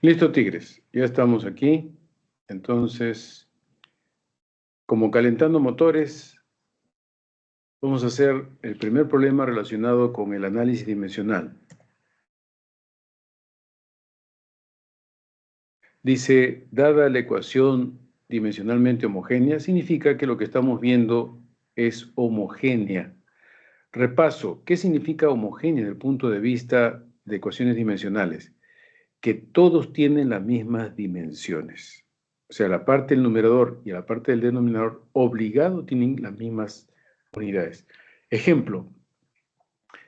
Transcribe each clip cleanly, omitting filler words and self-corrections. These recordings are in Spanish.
Listo, tigres. Ya estamos aquí. Entonces, como calentando motores, vamos a hacer el primer problema relacionado con el análisis dimensional. Dice, dada la ecuación dimensionalmente homogénea, significa que lo que estamos viendo es homogénea. Repaso, ¿qué significa homogénea desde el punto de vista de ecuaciones dimensionales? Que todos tienen las mismas dimensiones. O sea, la parte del numerador y la parte del denominador obligado tienen las mismas unidades. Ejemplo,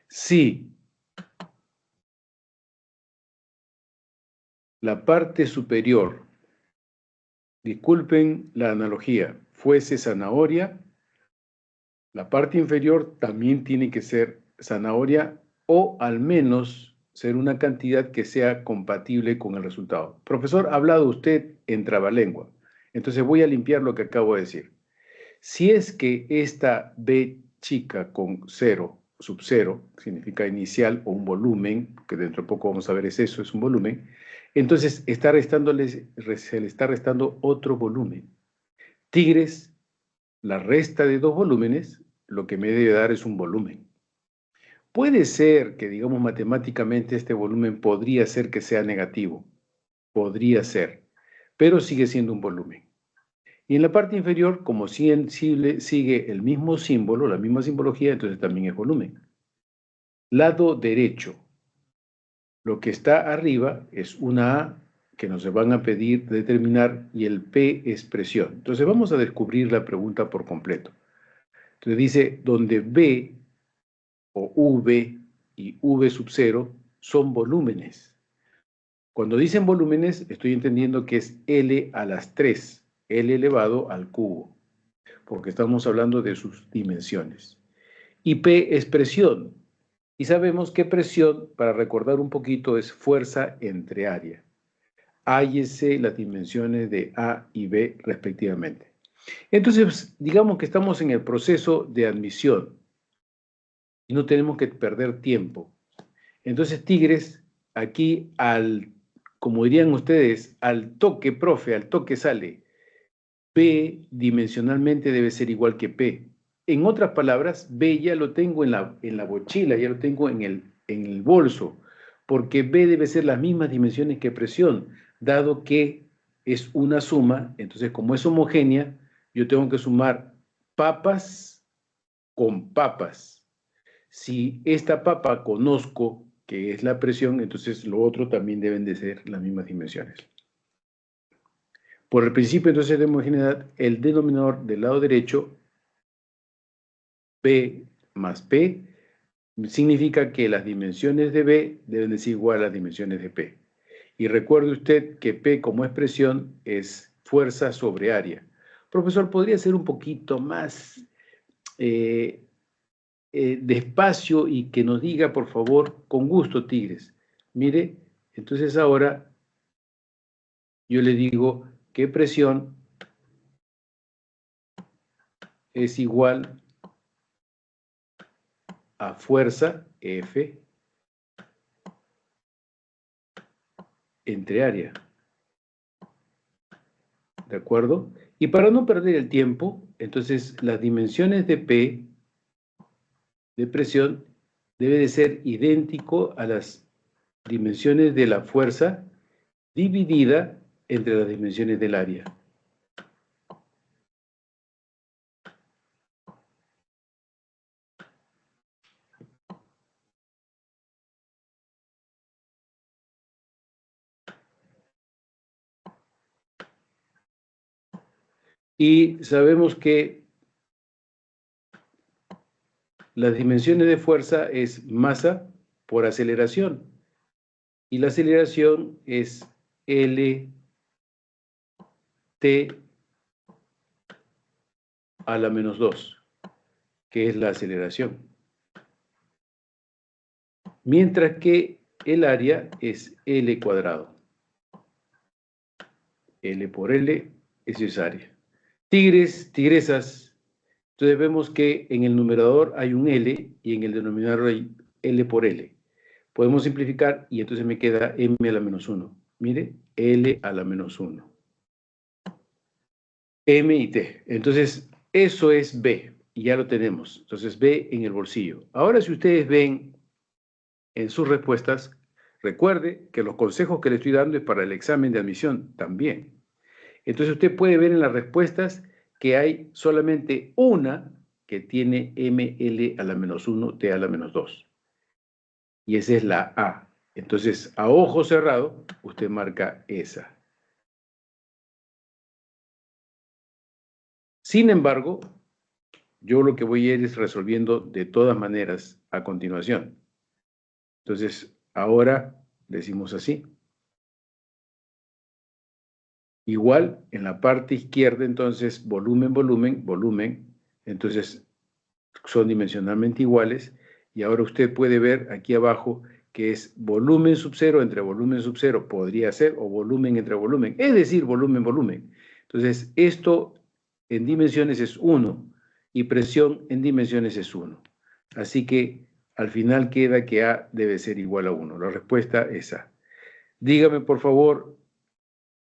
si la parte superior, disculpen la analogía, fuese zanahoria, la parte inferior también tiene que ser zanahoria o al menos ser una cantidad que sea compatible con el resultado. Profesor, ha hablado usted en trabalengua, entonces voy a limpiar lo que acabo de decir. Si es que esta B chica con 0, sub 0, significa inicial o un volumen, que dentro de poco vamos a ver eso, es un volumen, entonces se le está restando otro volumen. Tigres, la resta de dos volúmenes, lo que me debe dar es un volumen. Puede ser que, digamos, matemáticamente este volumen podría ser que sea negativo, podría ser, pero sigue siendo un volumen. Y en la parte inferior, como sigue el mismo símbolo, la misma simbología, entonces también es volumen. Lado derecho. Lo que está arriba es una A que nos van a pedir determinar y el P es presión. Entonces vamos a descubrir la pregunta por completo. Entonces dice, donde B o V y V sub 0 son volúmenes. Cuando dicen volúmenes, estoy entendiendo que es L a las 3, L elevado al cubo, porque estamos hablando de sus dimensiones. Y P es presión. Y sabemos que presión, para recordar un poquito, es fuerza entre área. Hállese las dimensiones de A y B respectivamente. Entonces, digamos que estamos en el proceso de admisión y no tenemos que perder tiempo. Entonces, tigres, aquí como dirían ustedes, al toque, profe, al toque sale. P dimensionalmente debe ser igual que P. En otras palabras, B ya lo tengo en la mochila, ya lo tengo en el bolso, porque B debe ser las mismas dimensiones que presión, dado que es una suma, entonces como es homogénea, yo tengo que sumar papas con papas. Si esta papa conozco que es la presión, entonces lo otro también deben de ser las mismas dimensiones. Por el principio entonces de homogeneidad, el denominador del lado derecho, P más P, significa que las dimensiones de B deben de ser igual a las dimensiones de P. Y recuerde usted que P como expresión es fuerza sobre área. Profesor, ¿podría ser un poquito más despacio y que nos diga, por favor, con gusto, tigres? Mire, entonces ahora yo le digo que presión es igual a fuerza F entre área. ¿De acuerdo? Y para no perder el tiempo, entonces las dimensiones de P de presión debe de ser idéntico a las dimensiones de la fuerza dividida entre las dimensiones del área. Y sabemos que las dimensiones de fuerza es masa por aceleración. Y la aceleración es LT a la menos 2, que es la aceleración. Mientras que el área es L cuadrado. L por L, eso es área. Tigres, tigresas, entonces vemos que en el numerador hay un L y en el denominador hay L por L. Podemos simplificar y entonces me queda M a la menos 1. Mire, L a la menos 1. M y T. Entonces, eso es B, y ya lo tenemos. Entonces, B en el bolsillo. Ahora, si ustedes ven en sus respuestas, recuerde que los consejos que le estoy dando es para el examen de admisión también. Entonces, usted puede ver en las respuestas que hay solamente una que tiene ML a la menos 1, T a la menos 2. Y esa es la A. Entonces, a ojo cerrado, usted marca esa. Sin embargo, yo lo que voy a ir es resolviendo de todas maneras a continuación. Entonces, ahora decimos así. Igual, en la parte izquierda, entonces, volumen, volumen, volumen. Entonces, son dimensionalmente iguales. Y ahora usted puede ver aquí abajo que es volumen sub cero entre volumen sub cero, podría ser, o volumen entre volumen, es decir, volumen, volumen. Entonces, esto en dimensiones es 1 y presión en dimensiones es 1. Así que al final queda que A debe ser igual a 1. La respuesta es A. Dígame, por favor,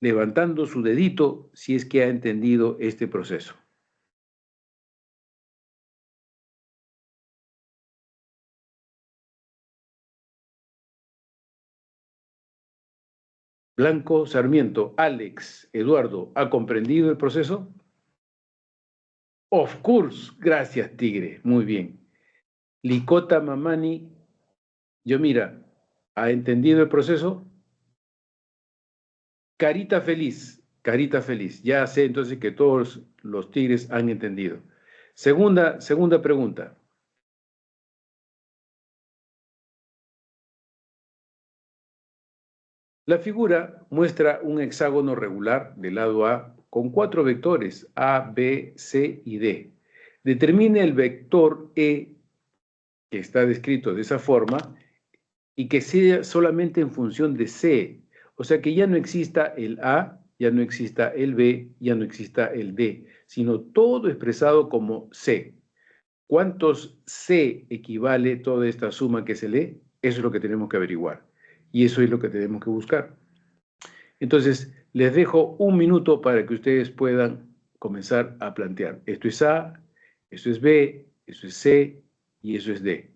levantando su dedito, si es que ha entendido este proceso. Blanco, Sarmiento, Alex, Eduardo, ¿ha comprendido el proceso? Of course, gracias, Tigre. Muy bien. Licota Mamani, yo mira, ¿ha entendido el proceso? Carita feliz, carita feliz. Ya sé entonces que todos los tigres han entendido. Segunda pregunta. La figura muestra un hexágono regular del lado A con 4 vectores A, B, C y D. Determine el vector E que está descrito de esa forma y que sea solamente en función de C. O sea que ya no exista el A, ya no exista el B, ya no exista el D, sino todo expresado como C. ¿Cuántos C equivale toda esta suma que se lee? Eso es lo que tenemos que averiguar. Y eso es lo que tenemos que buscar. Entonces, les dejo un minuto para que ustedes puedan comenzar a plantear. Esto es A, esto es B, esto es C y eso es D.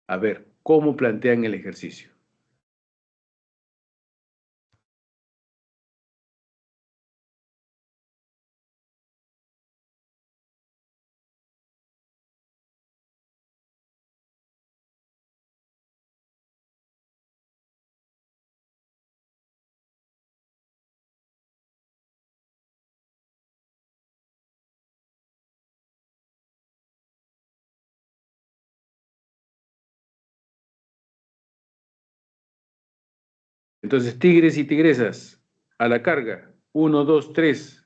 A ver, ¿cómo plantean el ejercicio? Entonces, tigres y tigresas, a la carga. 1, 2, 3.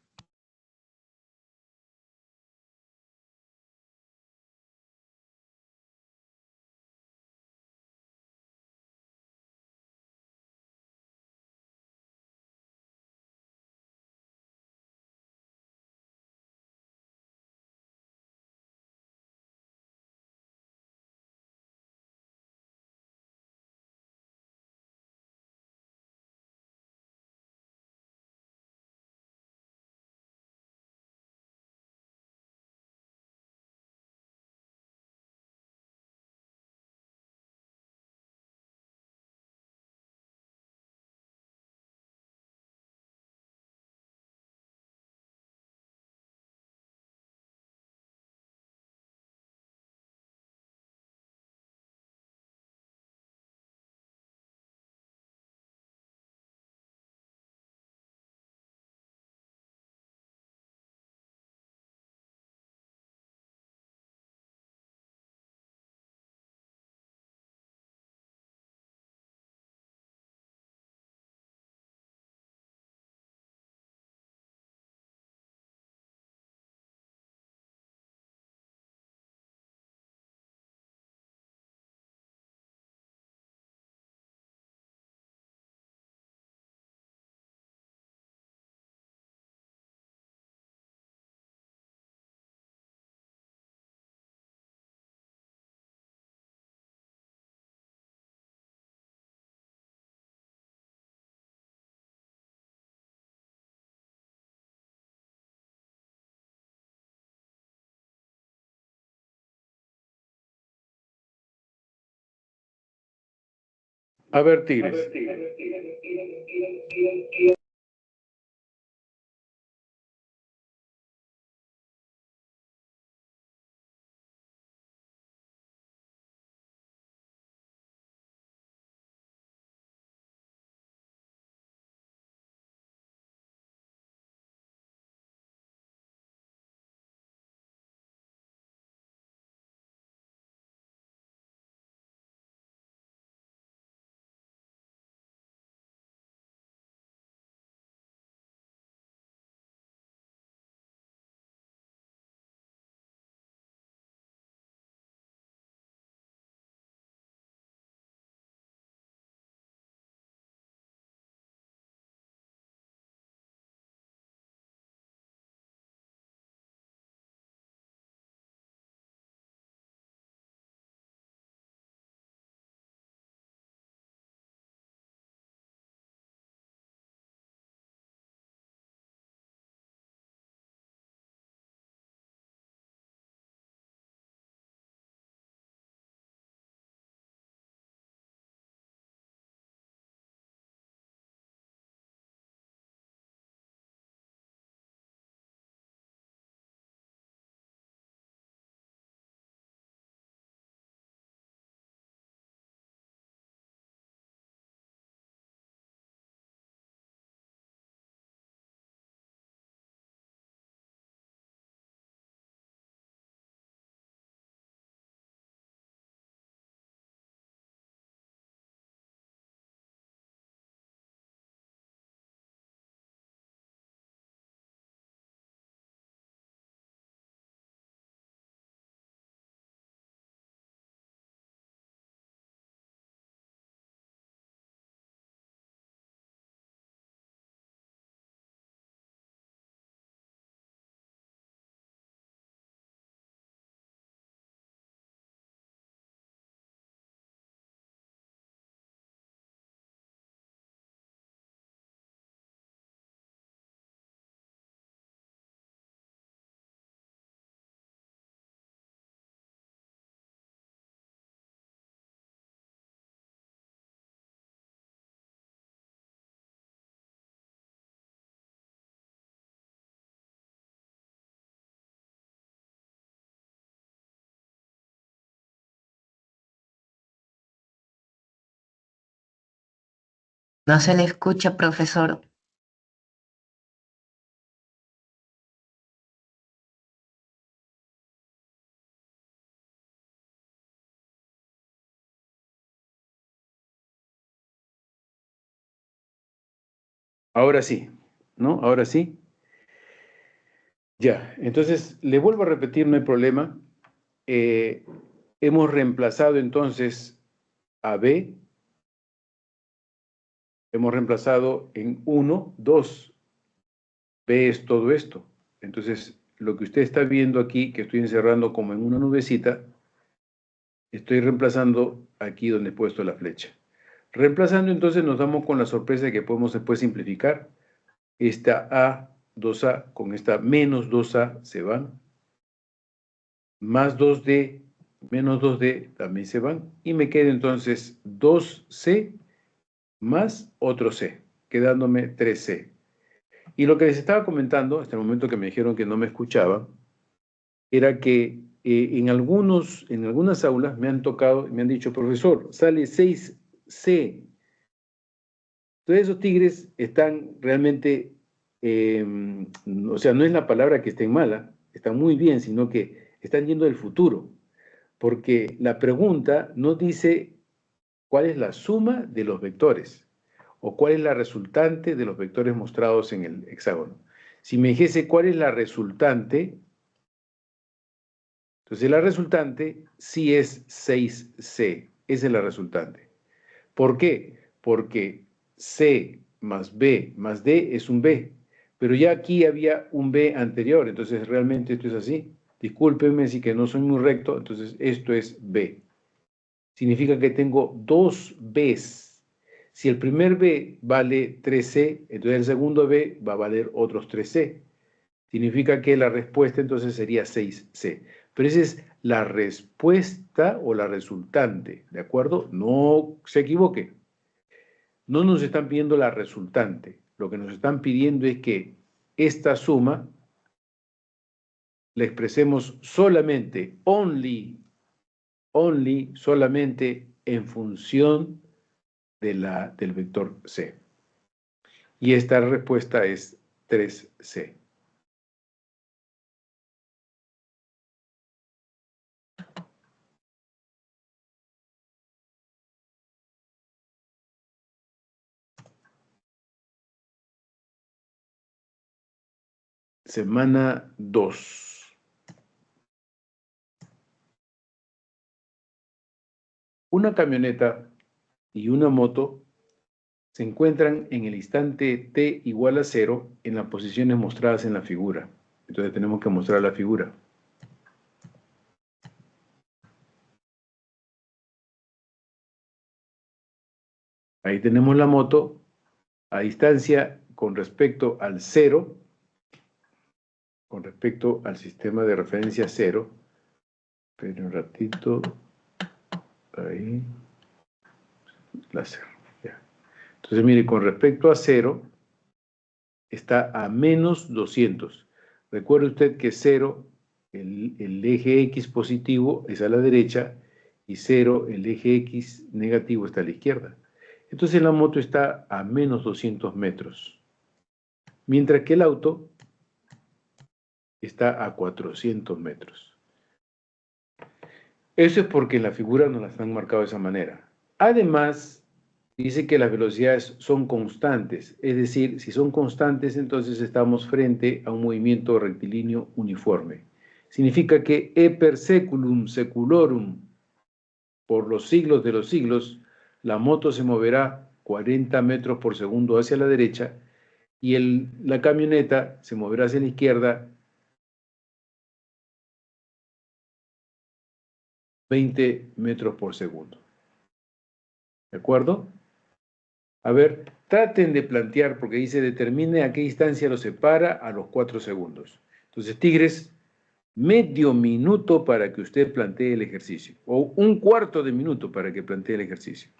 A ver, Tigres. No se le escucha, profesor. Ahora sí, ¿no? Ahora sí. Ya, entonces le vuelvo a repetir, no hay problema. Hemos reemplazado entonces a B, hemos reemplazado en 1, 2. B es todo esto. Entonces, lo que usted está viendo aquí, que estoy encerrando como en una nubecita, estoy reemplazando aquí donde he puesto la flecha. Reemplazando, entonces nos damos con la sorpresa de que podemos después simplificar. Esta A, 2A, con esta menos 2A se van. Más 2D, menos 2D también se van. Y me queda entonces 2C más otro C, quedándome 3C. Y lo que les estaba comentando, hasta el momento que me dijeron que no me escuchaban, era que en algunas aulas me han tocado, me han dicho, profesor, sale 6C. Todos esos tigres están realmente, o sea, no es la palabra que estén mala, están muy bien, sino que están yendo del futuro, porque la pregunta no dice cuál es la suma de los vectores o cuál es la resultante de los vectores mostrados en el hexágono. Si me dijese cuál es la resultante, entonces la resultante sí es 6C, esa es la resultante. ¿Por qué? Porque C más B más D es un B, pero ya aquí había un B anterior, entonces realmente esto es así. Discúlpenme si que no soy muy recto, entonces esto es B. Significa que tengo dos Bs. Si el primer B vale 3C, entonces el segundo B va a valer otros 3C. Significa que la respuesta entonces sería 6C. Pero esa es la respuesta o la resultante, ¿de acuerdo? No se equivoque. No nos están pidiendo la resultante. Lo que nos están pidiendo es que esta suma la expresemos solamente, solamente en función del vector C. Y esta respuesta es 3C. Semana 2. Una camioneta y una moto se encuentran en el instante t igual a 0 en las posiciones mostradas en la figura. Entonces tenemos que mostrar la figura. Ahí tenemos la moto a distancia con respecto al 0, con respecto al sistema de referencia 0. Esperen un ratito. Ahí. Láser. Ya. Entonces, mire, con respecto a 0, está a menos 200. Recuerde usted que 0, el eje X positivo es a la derecha, y 0, el eje X negativo, está a la izquierda. Entonces la moto está a menos 200 metros, mientras que el auto está a 400 metros. Eso es porque en la figura nos las han marcado de esa manera. Además, dice que las velocidades son constantes, es decir, si son constantes, entonces estamos frente a un movimiento rectilíneo uniforme. Significa que e per seculum seculorum, por los siglos de los siglos, la moto se moverá 40 metros por segundo hacia la derecha y la camioneta se moverá hacia la izquierda 20 metros por segundo. ¿De acuerdo? A ver, traten de plantear, porque dice determine a qué distancia lo separa a los 4 segundos. Entonces, Tigres, medio minuto para que usted plantee el ejercicio, o un cuarto de minuto para que plantee el ejercicio.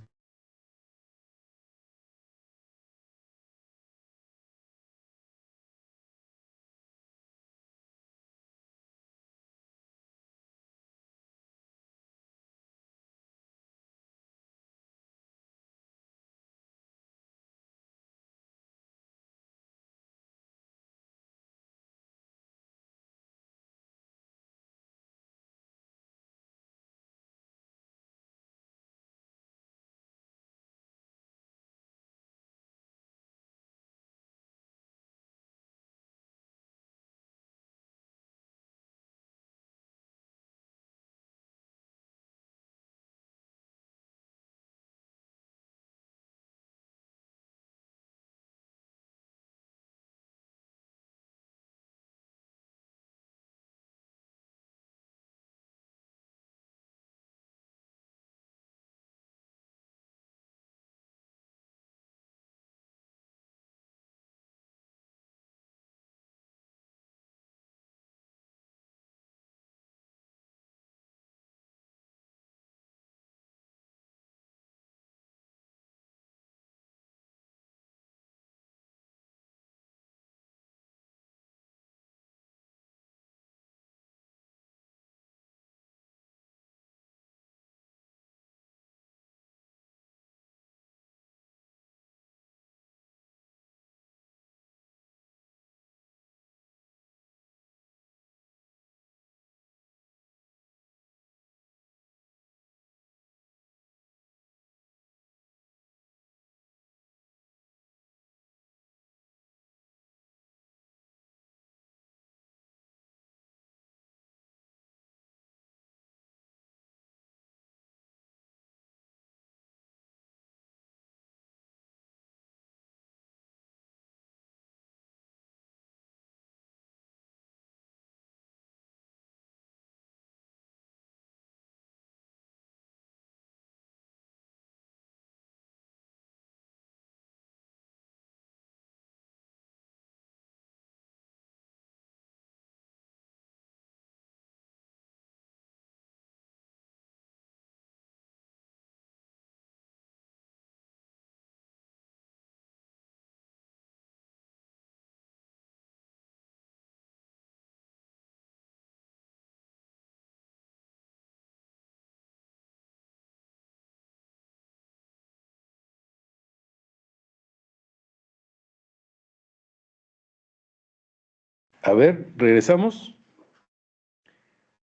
A ver, regresamos.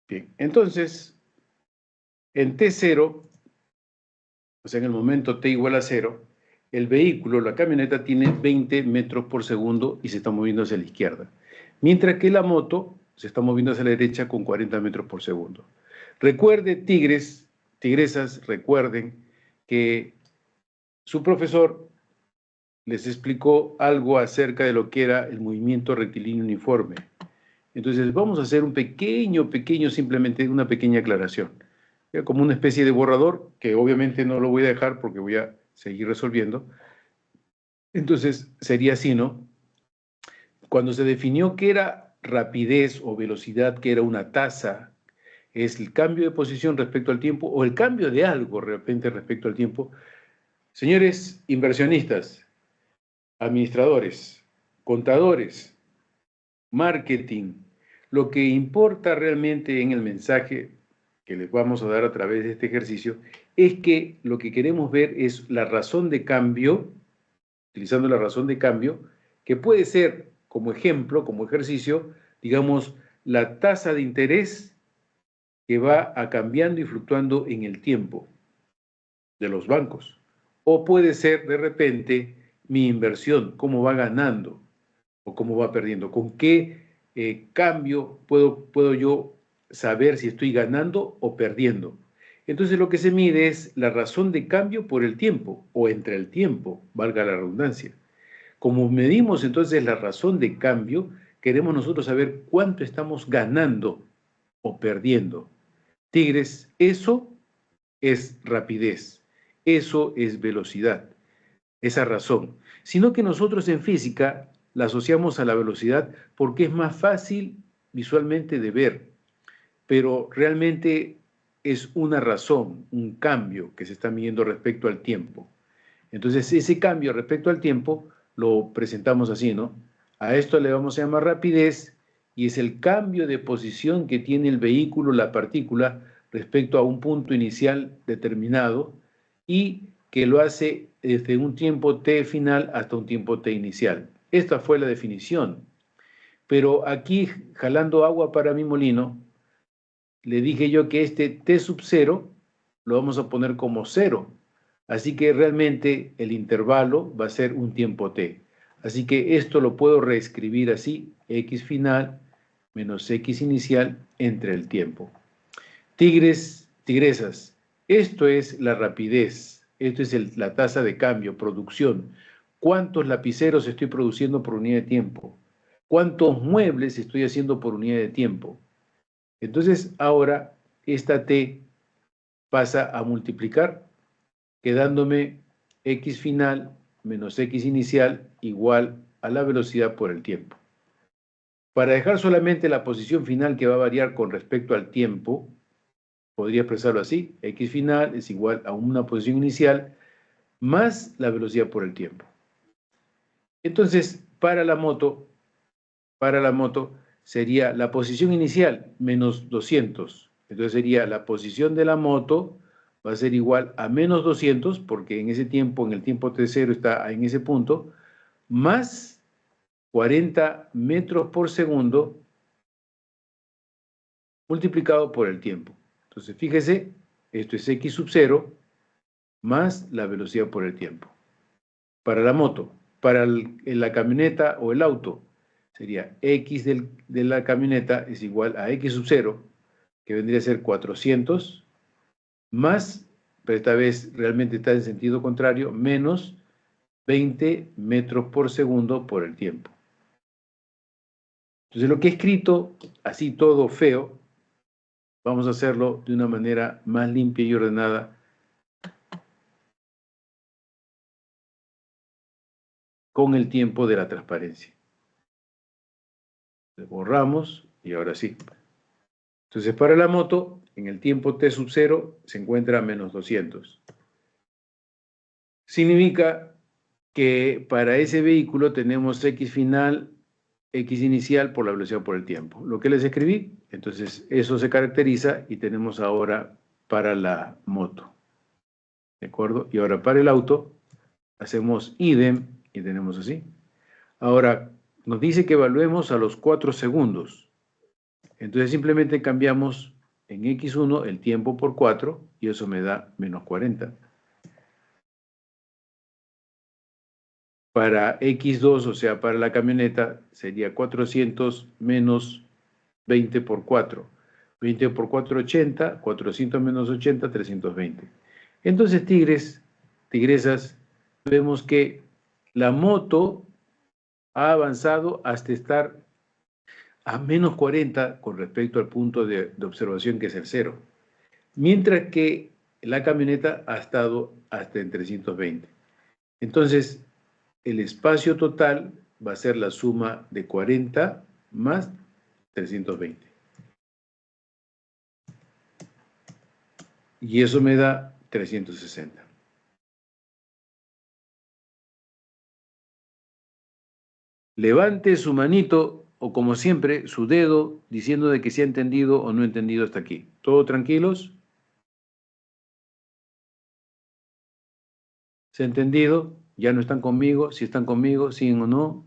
Bien, entonces, en T0, o sea, en el momento T igual a 0, el vehículo, la camioneta, tiene 20 metros por segundo y se está moviendo hacia la izquierda. Mientras que la moto se está moviendo hacia la derecha con 40 metros por segundo. Recuerde, tigresas, recuerden que su profesor les explicó algo acerca de lo que era el movimiento rectilíneo uniforme. Entonces vamos a hacer un pequeño, simplemente una pequeña aclaración. Como una especie de borrador, que obviamente no lo voy a dejar porque voy a seguir resolviendo. Entonces sería así, ¿no? Cuando se definió qué era rapidez o velocidad, que era una tasa, es el cambio de posición respecto al tiempo o el cambio de algo de repente respecto al tiempo. Señores inversionistas, administradores, contadores, marketing, lo que importa realmente en el mensaje que les vamos a dar a través de este ejercicio es que lo que queremos ver es la razón de cambio, utilizando la razón de cambio, que puede ser como ejemplo, como ejercicio, digamos, la tasa de interés que va cambiando y fluctuando en el tiempo de los bancos. O puede ser de repente mi inversión, cómo va ganando o cómo va perdiendo, con qué cambio puedo yo saber si estoy ganando o perdiendo. Entonces lo que se mide es la razón de cambio por el tiempo o entre el tiempo, valga la redundancia. Como medimos entonces la razón de cambio, queremos nosotros saber cuánto estamos ganando o perdiendo. Tigres, eso es rapidez, eso es velocidad, esa razón. Sino que nosotros en física la asociamos a la velocidad porque es más fácil visualmente de ver, pero realmente es una razón, un cambio que se está midiendo respecto al tiempo. Entonces ese cambio respecto al tiempo lo presentamos así, ¿no? A esto le vamos a llamar rapidez y es el cambio de posición que tiene el vehículo, la partícula, respecto a un punto inicial determinado y que lo hace desde un tiempo t final hasta un tiempo t inicial. Esta fue la definición. Pero aquí, jalando agua para mi molino, le dije yo que este t sub 0 lo vamos a poner como 0. Así que realmente el intervalo va a ser un tiempo t. Así que esto lo puedo reescribir así, x final menos x inicial entre el tiempo. Tigres, tigresas, esto es la rapidez, esto es la tasa de cambio, producción. ¿Cuántos lapiceros estoy produciendo por unidad de tiempo? ¿Cuántos muebles estoy haciendo por unidad de tiempo? Entonces ahora esta t pasa a multiplicar, quedándome x final menos x inicial igual a la velocidad por el tiempo. Para dejar solamente la posición final que va a variar con respecto al tiempo, podría expresarlo así, x final es igual a una posición inicial más la velocidad por el tiempo. Entonces, para la moto sería la posición inicial menos 200. Entonces sería la posición de la moto va a ser igual a menos 200, porque en ese tiempo, en el tiempo T0 está en ese punto, más 40 metros por segundo multiplicado por el tiempo. Entonces, fíjese, esto es x sub 0 más la velocidad por el tiempo. Para la moto, para la camioneta o el auto, sería x de la camioneta es igual a x sub 0, que vendría a ser 400, más, pero esta vez realmente está en sentido contrario, menos 20 metros por segundo por el tiempo. Entonces lo que he escrito, así todo feo, vamos a hacerlo de una manera más limpia y ordenada, con el tiempo de la transparencia. Le borramos y ahora sí. Entonces para la moto, en el tiempo t sub 0 se encuentra a menos 200. Significa que para ese vehículo tenemos x final, x inicial por la velocidad por el tiempo. Lo que les escribí, entonces eso se caracteriza y tenemos ahora para la moto. ¿De acuerdo? Y ahora para el auto hacemos idem y tenemos así. Ahora, nos dice que evaluemos a los 4 segundos. Entonces simplemente cambiamos en X1 el tiempo por 4 y eso me da menos 40. Para X2, o sea, para la camioneta, sería 400 menos 20 por 4. 20 por 4, 80. 400 menos 80, 320. Entonces, tigresas, vemos que la moto ha avanzado hasta estar a menos 40 con respecto al punto de observación que es el 0. Mientras que la camioneta ha estado hasta en 320. Entonces, el espacio total va a ser la suma de 40 más 320. Y eso me da 360. Levante su manito o, como siempre, su dedo diciendo de que se ha entendido o no ha entendido hasta aquí. ¿Todos tranquilos? ¿Se ha entendido? ¿Ya no están conmigo? ¿Si están conmigo? ¿Siguen o no?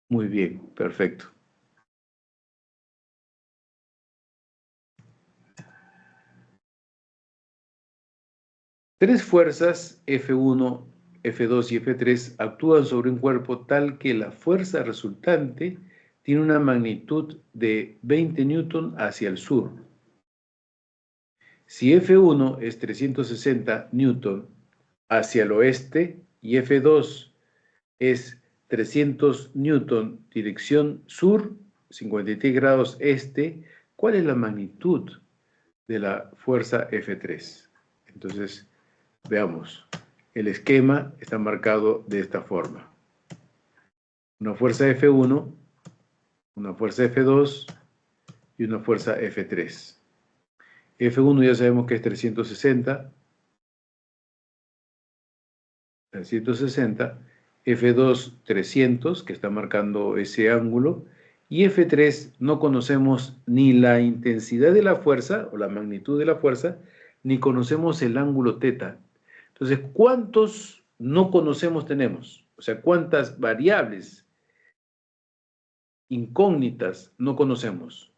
Muy bien, perfecto. Tres fuerzas, F1, F2 y F3, actúan sobre un cuerpo tal que la fuerza resultante tiene una magnitud de 20 newton hacia el sur. Si F1 es 360 newton hacia el oeste y F2 es 300 newton dirección sur, 53 grados este, ¿cuál es la magnitud de la fuerza F3? Entonces, veamos. El esquema está marcado de esta forma. Una fuerza F1, una fuerza F2 y una fuerza F3. F1 ya sabemos que es 360, F2 300, que está marcando ese ángulo, y F3 no conocemos ni la intensidad de la fuerza o la magnitud de la fuerza, ni conocemos el ángulo θ. Entonces, ¿cuántos no conocemos tenemos? O sea, ¿cuántas variables incógnitas no conocemos?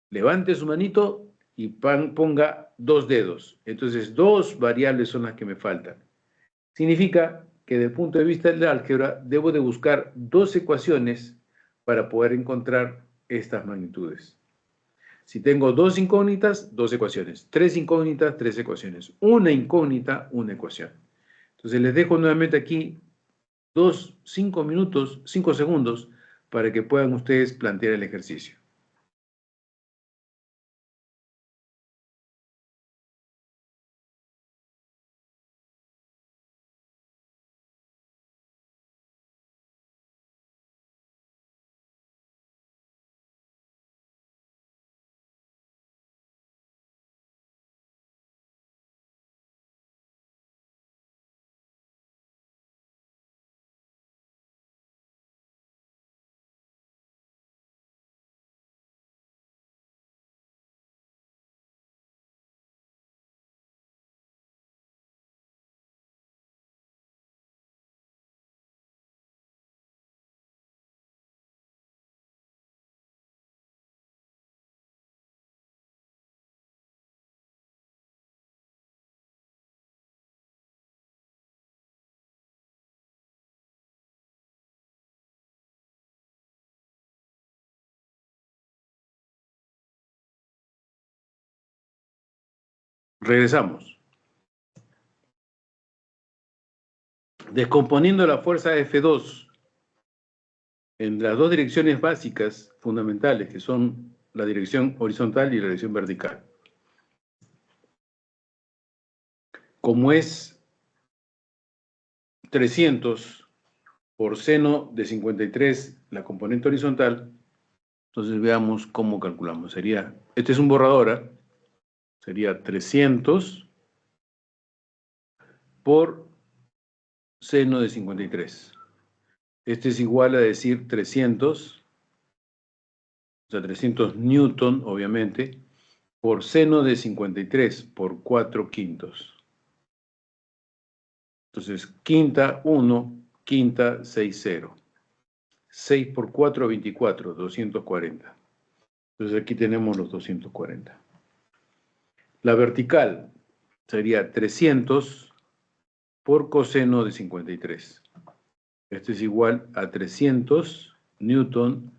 Levante su manito y ponga 2 dedos. Entonces, 2 variables son las que me faltan. Significa que desde el punto de vista del álgebra debo de buscar 2 ecuaciones para poder encontrar estas magnitudes. Si tengo 2 incógnitas, 2 ecuaciones. 3 incógnitas, 3 ecuaciones. Una incógnita, una ecuación. Entonces les dejo nuevamente aquí 5 minutos, 5 segundos para que puedan ustedes plantear el ejercicio. Regresamos. Descomponiendo la fuerza F2 en las 2 direcciones básicas fundamentales, que son la dirección horizontal y la dirección vertical. Como es 300 por seno de 53 la componente horizontal, entonces veamos cómo calculamos. Este es un borrador, sería 300 por seno de 53. Este es igual a decir 300, o sea, 300 newton, obviamente, por seno de 53 por 4 quintos. Entonces, quinta 1, quinta 6, 0. 6 por 4, 24, 240. Entonces aquí tenemos los 240. La vertical sería 300 por coseno de 53. Esto es igual a 300 newton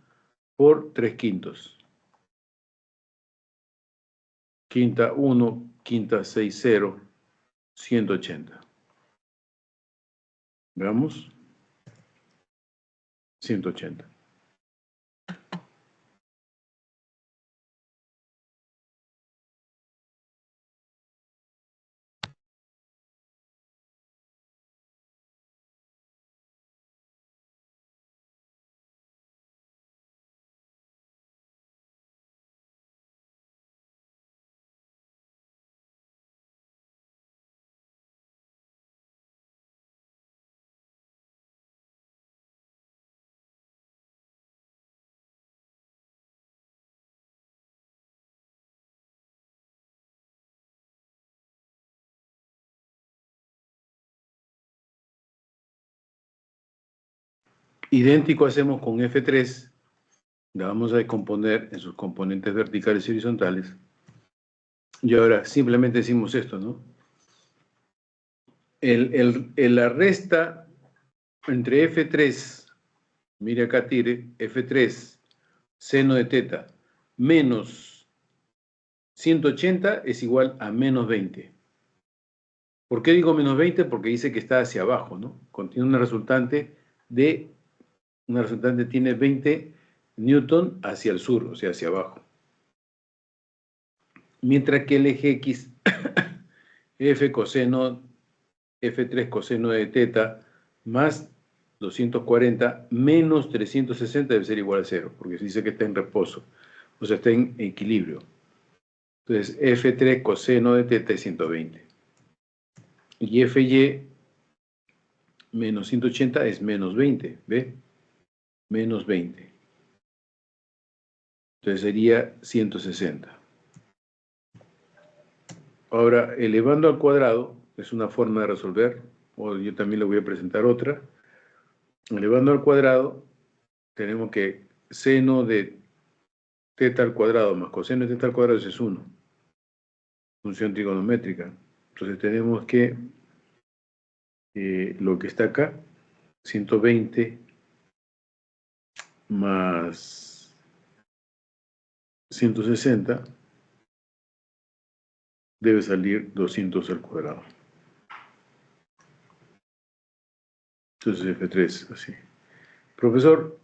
por 3 quintos. Quinta 1, quinta 6, 0, 180. Veamos. 180. Idéntico hacemos con F3. La vamos a descomponer en sus componentes verticales y horizontales. Y ahora simplemente decimos esto, ¿no? La resta entre F3, mire acá tire, F3, seno de teta, menos 180 es igual a menos 20. ¿Por qué digo menos 20? Porque dice que está hacia abajo, ¿no? Contiene una resultante tiene 20 newton hacia el sur, o sea, hacia abajo. Mientras que el eje X, F3 coseno de teta, más 240 menos 360 debe ser igual a 0, porque se dice que está en reposo, o sea, está en equilibrio. Entonces, F3 coseno de teta es 120. Y Fy menos 180 es menos 20, ¿ve? Menos 20. Entonces sería 160. Ahora, elevando al cuadrado, es una forma de resolver, o yo también le voy a presentar otra. Elevando al cuadrado, tenemos que seno de teta al cuadrado más coseno de teta al cuadrado es 1. Función trigonométrica. Entonces tenemos que lo que está acá, 120 más 160, debe salir 200 al cuadrado. Entonces F3, así. Profesor,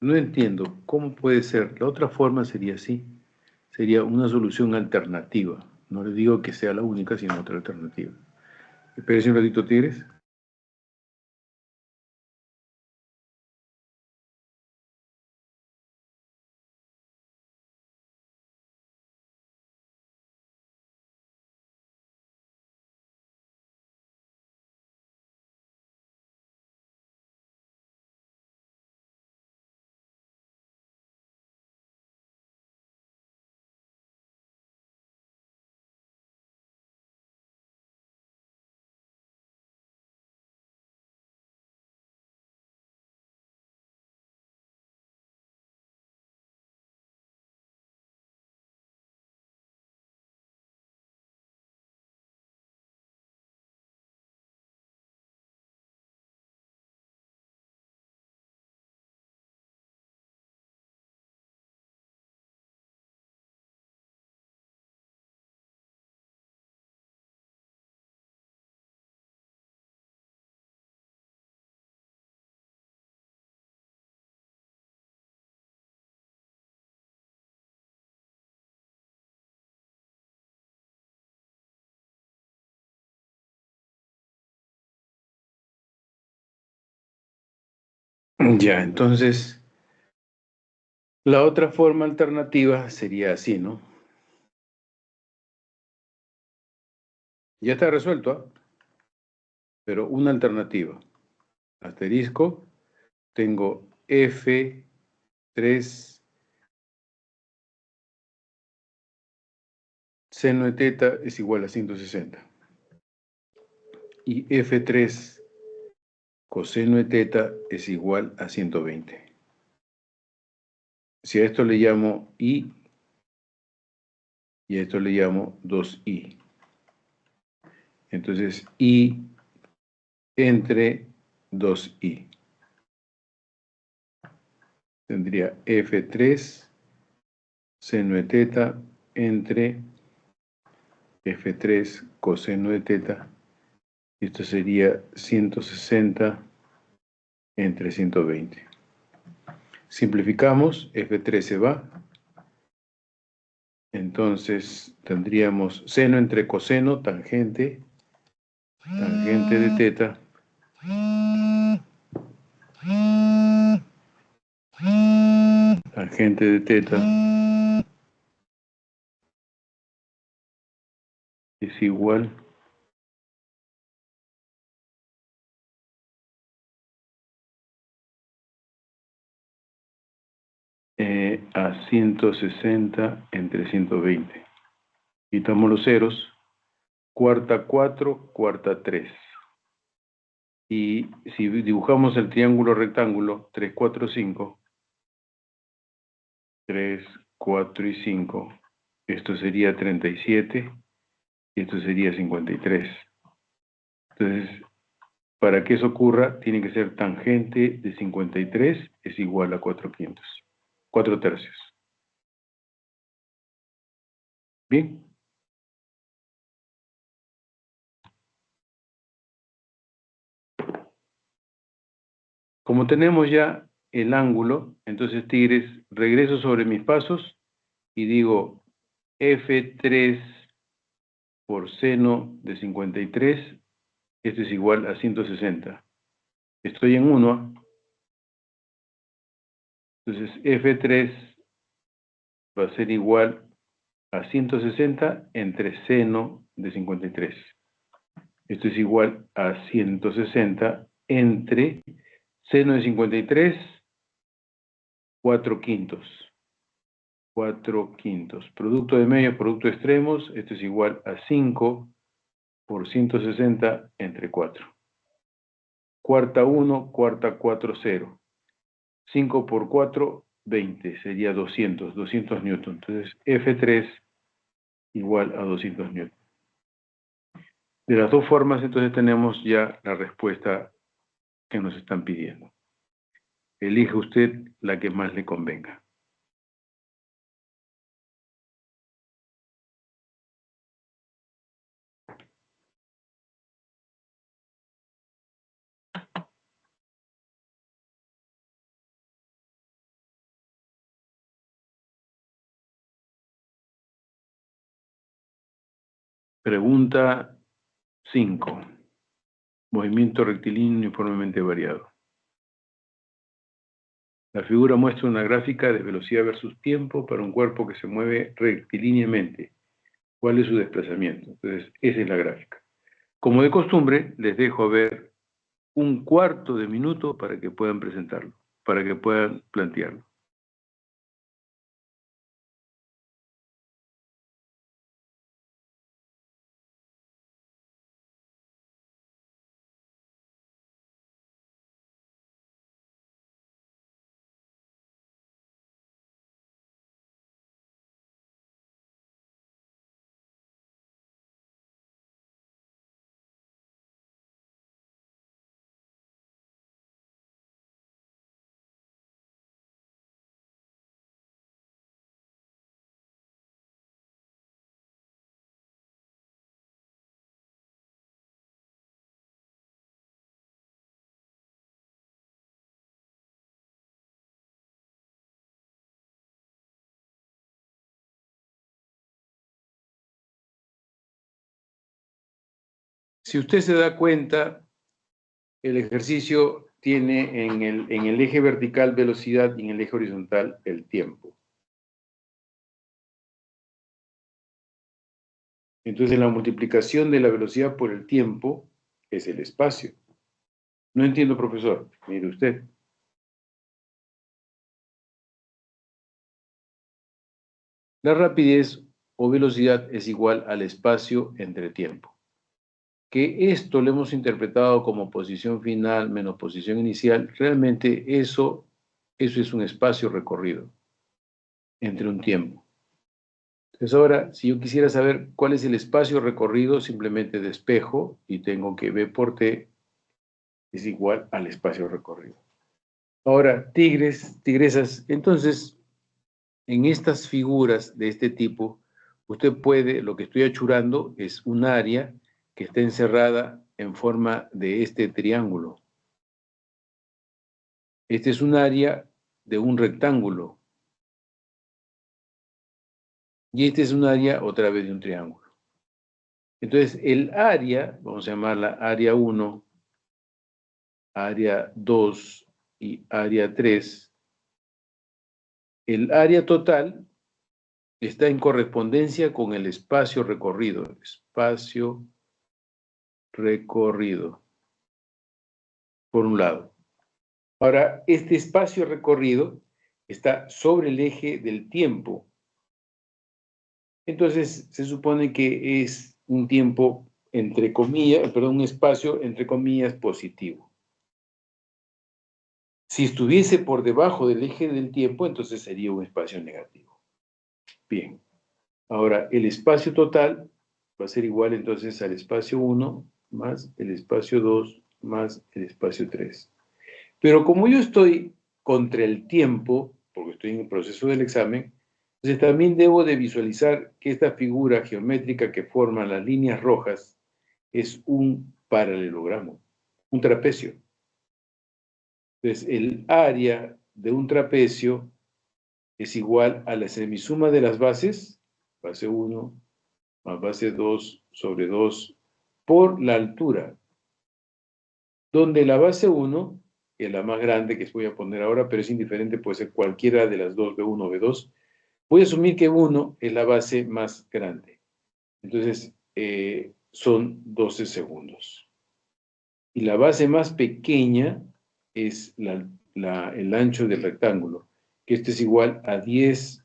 no entiendo, ¿cómo puede ser? La otra forma sería así. Sería una solución alternativa. No le digo que sea la única, sino otra alternativa. Espérese un ratito, Tigres. Ya, entonces, la otra forma alternativa sería así, ¿no? Ya está resuelto, ¿ah? Pero una alternativa. Asterisco, tengo F3 seno de teta es igual a 160. Y F3 coseno de teta es igual a 120. Si a esto le llamo I y a esto le llamo 2I. Entonces, I entre 2I. Tendría F3 seno de teta entre F3 coseno de teta. Esto sería 160 entre 120. Simplificamos, F3 se va. Entonces tendríamos seno entre coseno, tangente de teta. Tangente de teta es igual a 160 entre 120. Quitamos los ceros, cuarta 4, cuarta 3. Y si dibujamos el triángulo rectángulo 3, 4, 5, 3, 4 y 5, esto sería 37 y esto sería 53. Entonces, para que eso ocurra, tiene que ser tangente de 53 es igual a 4 quintos, 4 tercios. Bien. Como tenemos ya el ángulo, entonces, tigres, regreso sobre mis pasos y digo F3 por seno de 53, esto es igual a 160. Estoy en 1, entonces F3 va a ser igual a 160 entre seno de 53. Esto es igual a 160 entre seno de 53, 4 quintos. 4 quintos. Producto de medios, producto de extremos, esto es igual a 5 por 160 entre 4. Cuarta 1, cuarta 4, 0. 5 por 4, 20. Sería 200 newton. Entonces, F3 igual a 200 newton. De las dos formas, entonces, tenemos ya la respuesta que nos están pidiendo. Elige usted la que más le convenga. Pregunta 5. Movimiento rectilíneo uniformemente variado. La figura muestra una gráfica de velocidad versus tiempo para un cuerpo que se mueve rectilíneamente. ¿Cuál es su desplazamiento? Entonces, esa es la gráfica. Como de costumbre, les dejo ver un cuarto de minuto para que puedan presentarlo, para que puedan plantearlo. Si usted se da cuenta, el ejercicio tiene en el eje vertical velocidad y en el eje horizontal el tiempo. Entonces, la multiplicación de la velocidad por el tiempo es el espacio. No entiendo, profesor. Mire usted. La rapidez o velocidad es igual al espacio entre tiempo. Que esto lo hemos interpretado como posición final menos posición inicial, realmente eso es un espacio recorrido. entre un tiempo. Entonces ahora, si yo quisiera saber cuál es el espacio recorrido, simplemente despejo y tengo que B por T es igual al espacio recorrido. Ahora, tigresas, entonces, en estas figuras de este tipo, usted puede, lo que estoy achurando es un área que está encerrada en forma de este triángulo. Este es un área de un rectángulo. Y este es un área otra vez de un triángulo. Entonces, el área, vamos a llamarla área 1, área 2 y área 3, el área total está en correspondencia con el espacio recorrido. Espacio recorrido, por un lado. Ahora, este espacio recorrido está sobre el eje del tiempo. Entonces, se supone que es un tiempo, entre comillas, perdón, un espacio, entre comillas, positivo. Si estuviese por debajo del eje del tiempo, entonces sería un espacio negativo. Bien. Ahora, el espacio total va a ser igual entonces al espacio 1 más el espacio 2 más el espacio 3. Pero como yo estoy contra el tiempo, porque estoy en el proceso del examen, entonces también debo de visualizar que esta figura geométrica que forman las líneas rojas es un paralelogramo, un trapecio. Entonces, el área de un trapecio es igual a la semisuma de las bases, base 1 más base 2 sobre 2 por la altura, donde la base 1, que es la más grande que voy a poner ahora, pero es indiferente, puede ser cualquiera de las dos, B1 o B2, voy a asumir que 1 es la base más grande. Entonces, son 12 segundos. Y la base más pequeña es el ancho del rectángulo, que este es igual a 10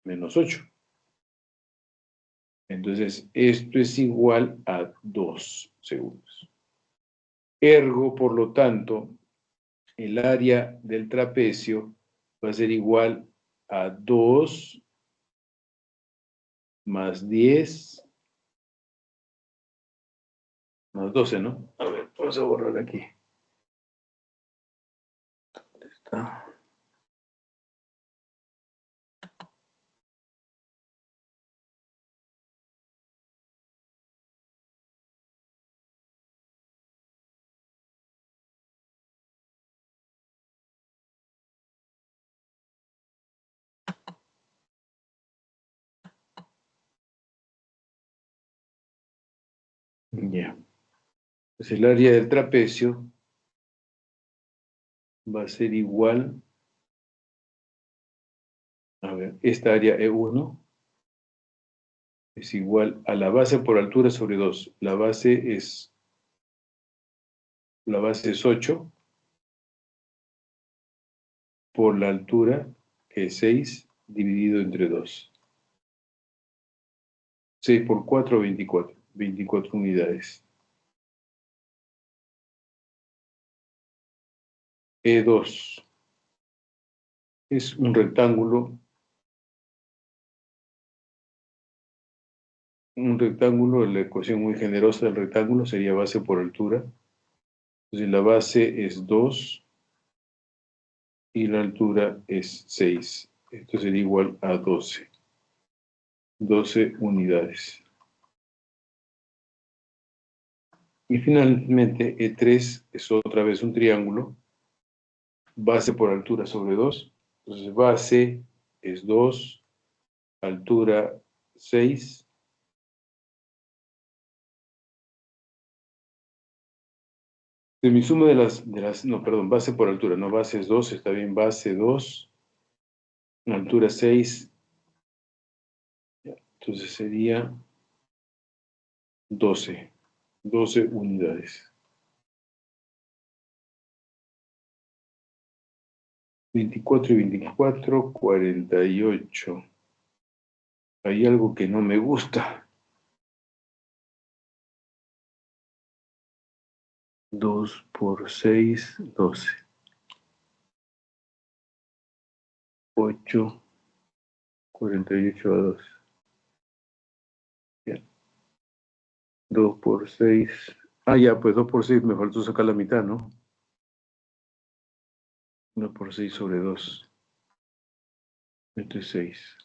menos 8. Entonces, esto es igual a 2 segundos. Ergo, por lo tanto, el área del trapecio va a ser igual a 2 más 10 más 12, ¿no? A ver, vamos a borrar aquí. ¿Dónde está? Ya. Pues el área del trapecio va a ser igual, a ver, esta área E1 es igual a la base por altura sobre 2. La base es 8 por la altura, que es 6, dividido entre 2. 6 por 4, 24. 24 unidades. E2 es un rectángulo. La ecuación muy generosa del rectángulo sería base por altura. Entonces la base es 2 y la altura es 6. Esto sería igual a 12. 12 unidades. Y finalmente E3 es otra vez un triángulo. Base por altura sobre 2. Entonces base es 2, altura 6. De mi suma no, perdón, base por altura, no, base es 2, está bien, base 2, altura 6, entonces sería 12 unidades. 24 y 24, 48. Hay algo que no me gusta. 2 por 6, 12. 8 48 a 2. Ya. 2 por 6. Ah, ya, pues 2 por 6 me faltó sacar la mitad, ¿no? 1 por 6 sobre 2. Esto es 6.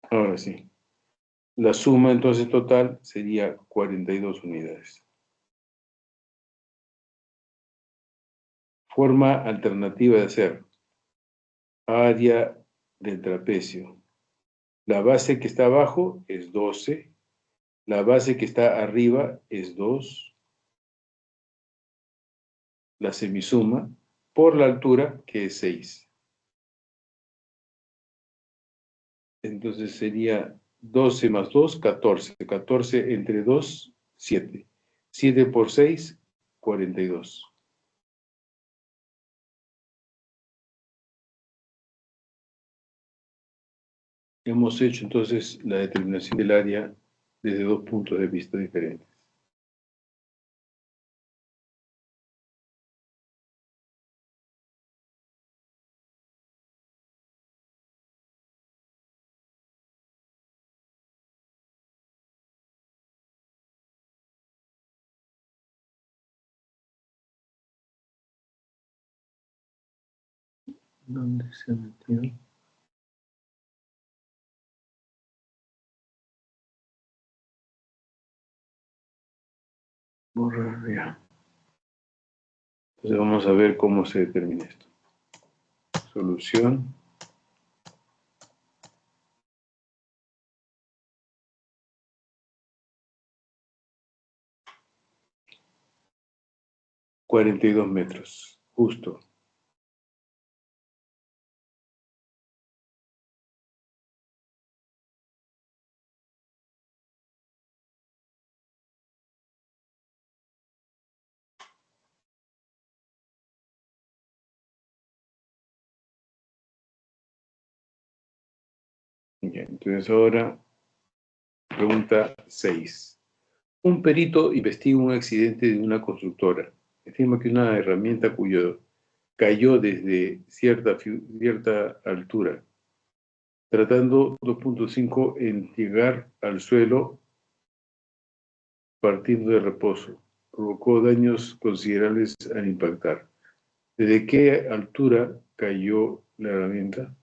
Ahora sí. La suma entonces total sería 42 unidades. Forma alternativa de hacer. Área del trapecio. La base que está abajo es 12. La base que está arriba es 2. La semisuma por la altura que es 6. Entonces sería 12 más 2, 14. 14 entre 2, 7. 7 por 6, 42. Hemos hecho entonces la determinación del área desde dos puntos de vista diferentes. ¿Dónde se metió? Borrar ya. Entonces vamos a ver cómo se determina esto. Solución. $42, justo. Ya, entonces ahora, pregunta 6. Un perito investiga un accidente de una constructora. Estima que una herramienta cuyo cayó desde cierta altura, tratando 2.5 en llegar al suelo partiendo de reposo, provocó daños considerables al impactar. ¿Desde qué altura cayó la herramienta?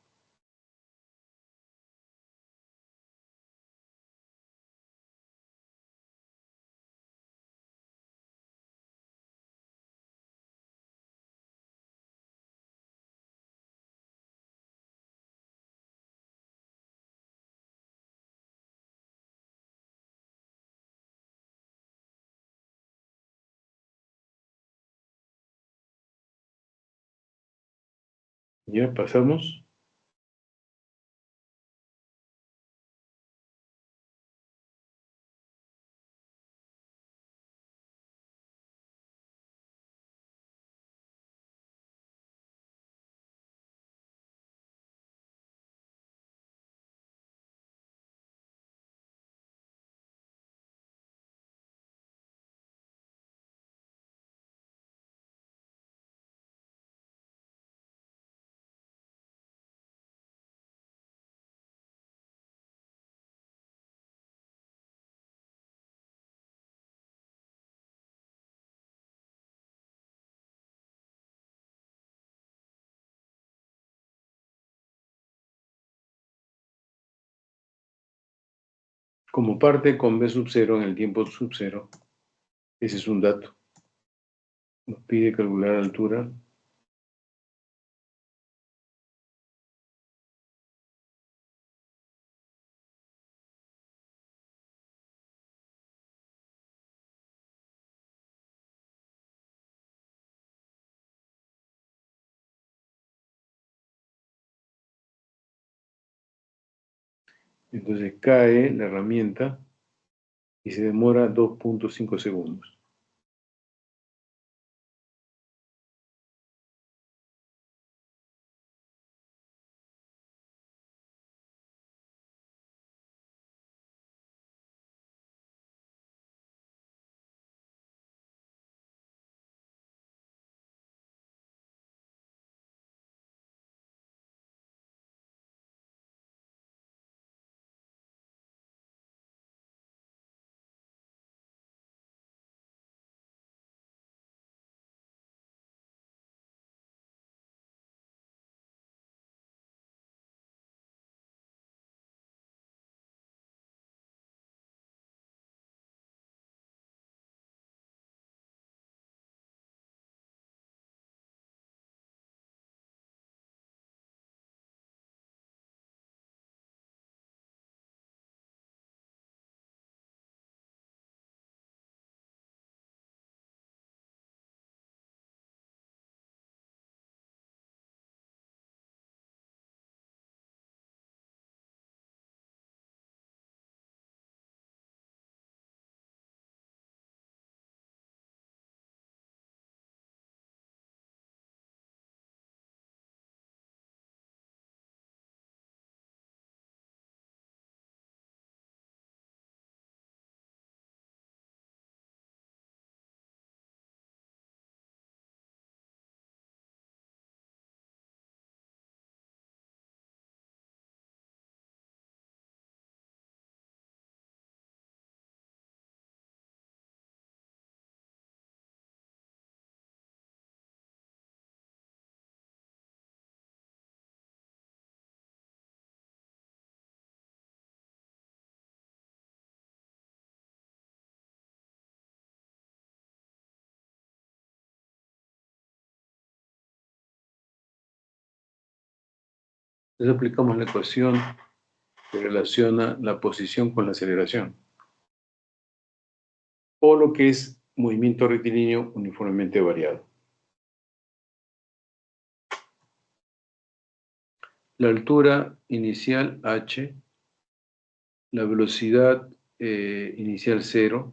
¿Ya pasamos? Como parte con B sub 0 en el tiempo sub 0, ese es un dato. Nos pide calcular altura. Entonces cae la herramienta y se demora 2.5 segundos. Entonces aplicamos la ecuación que relaciona la posición con la aceleración, o lo que es movimiento rectilíneo uniformemente variado. La altura inicial h, la velocidad inicial 0,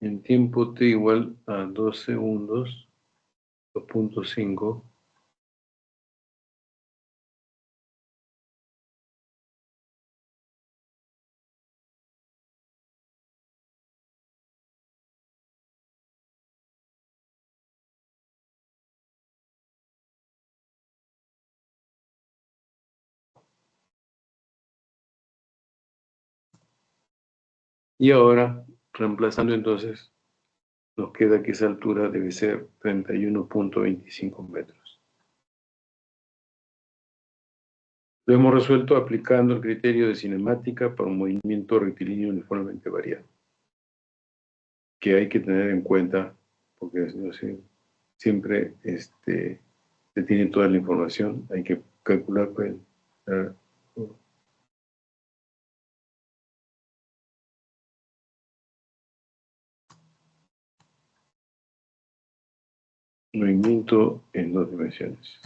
en tiempo t igual a 2 segundos, 2.5, y ahora, reemplazando entonces, nos queda que esa altura debe ser 31.25 metros. Lo hemos resuelto aplicando el criterio de cinemática para un movimiento rectilíneo uniformemente variado, que hay que tener en cuenta, porque no sé, siempre se tiene toda la información, hay que calcular pues, movimiento en 2 dimensiones.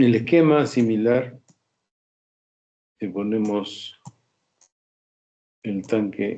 El esquema similar, si ponemos el tanque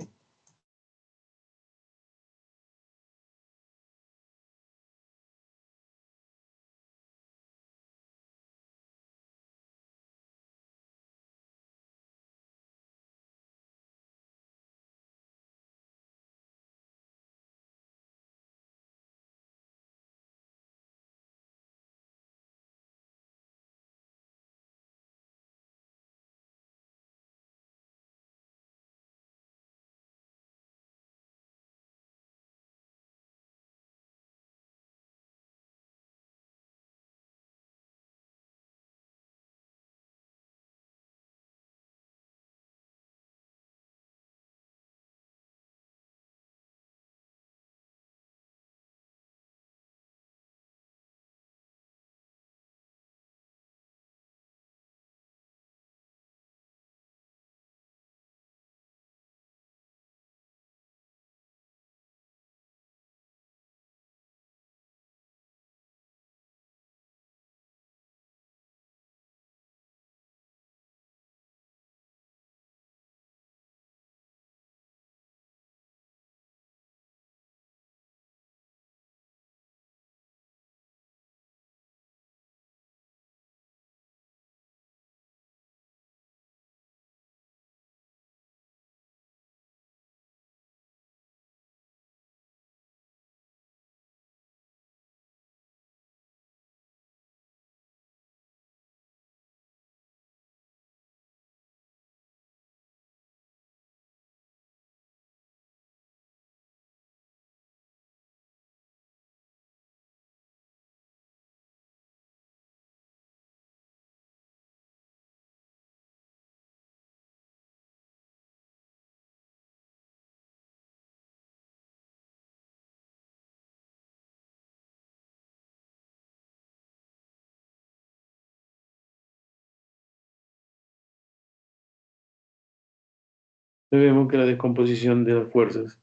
vemos que la descomposición de las fuerzas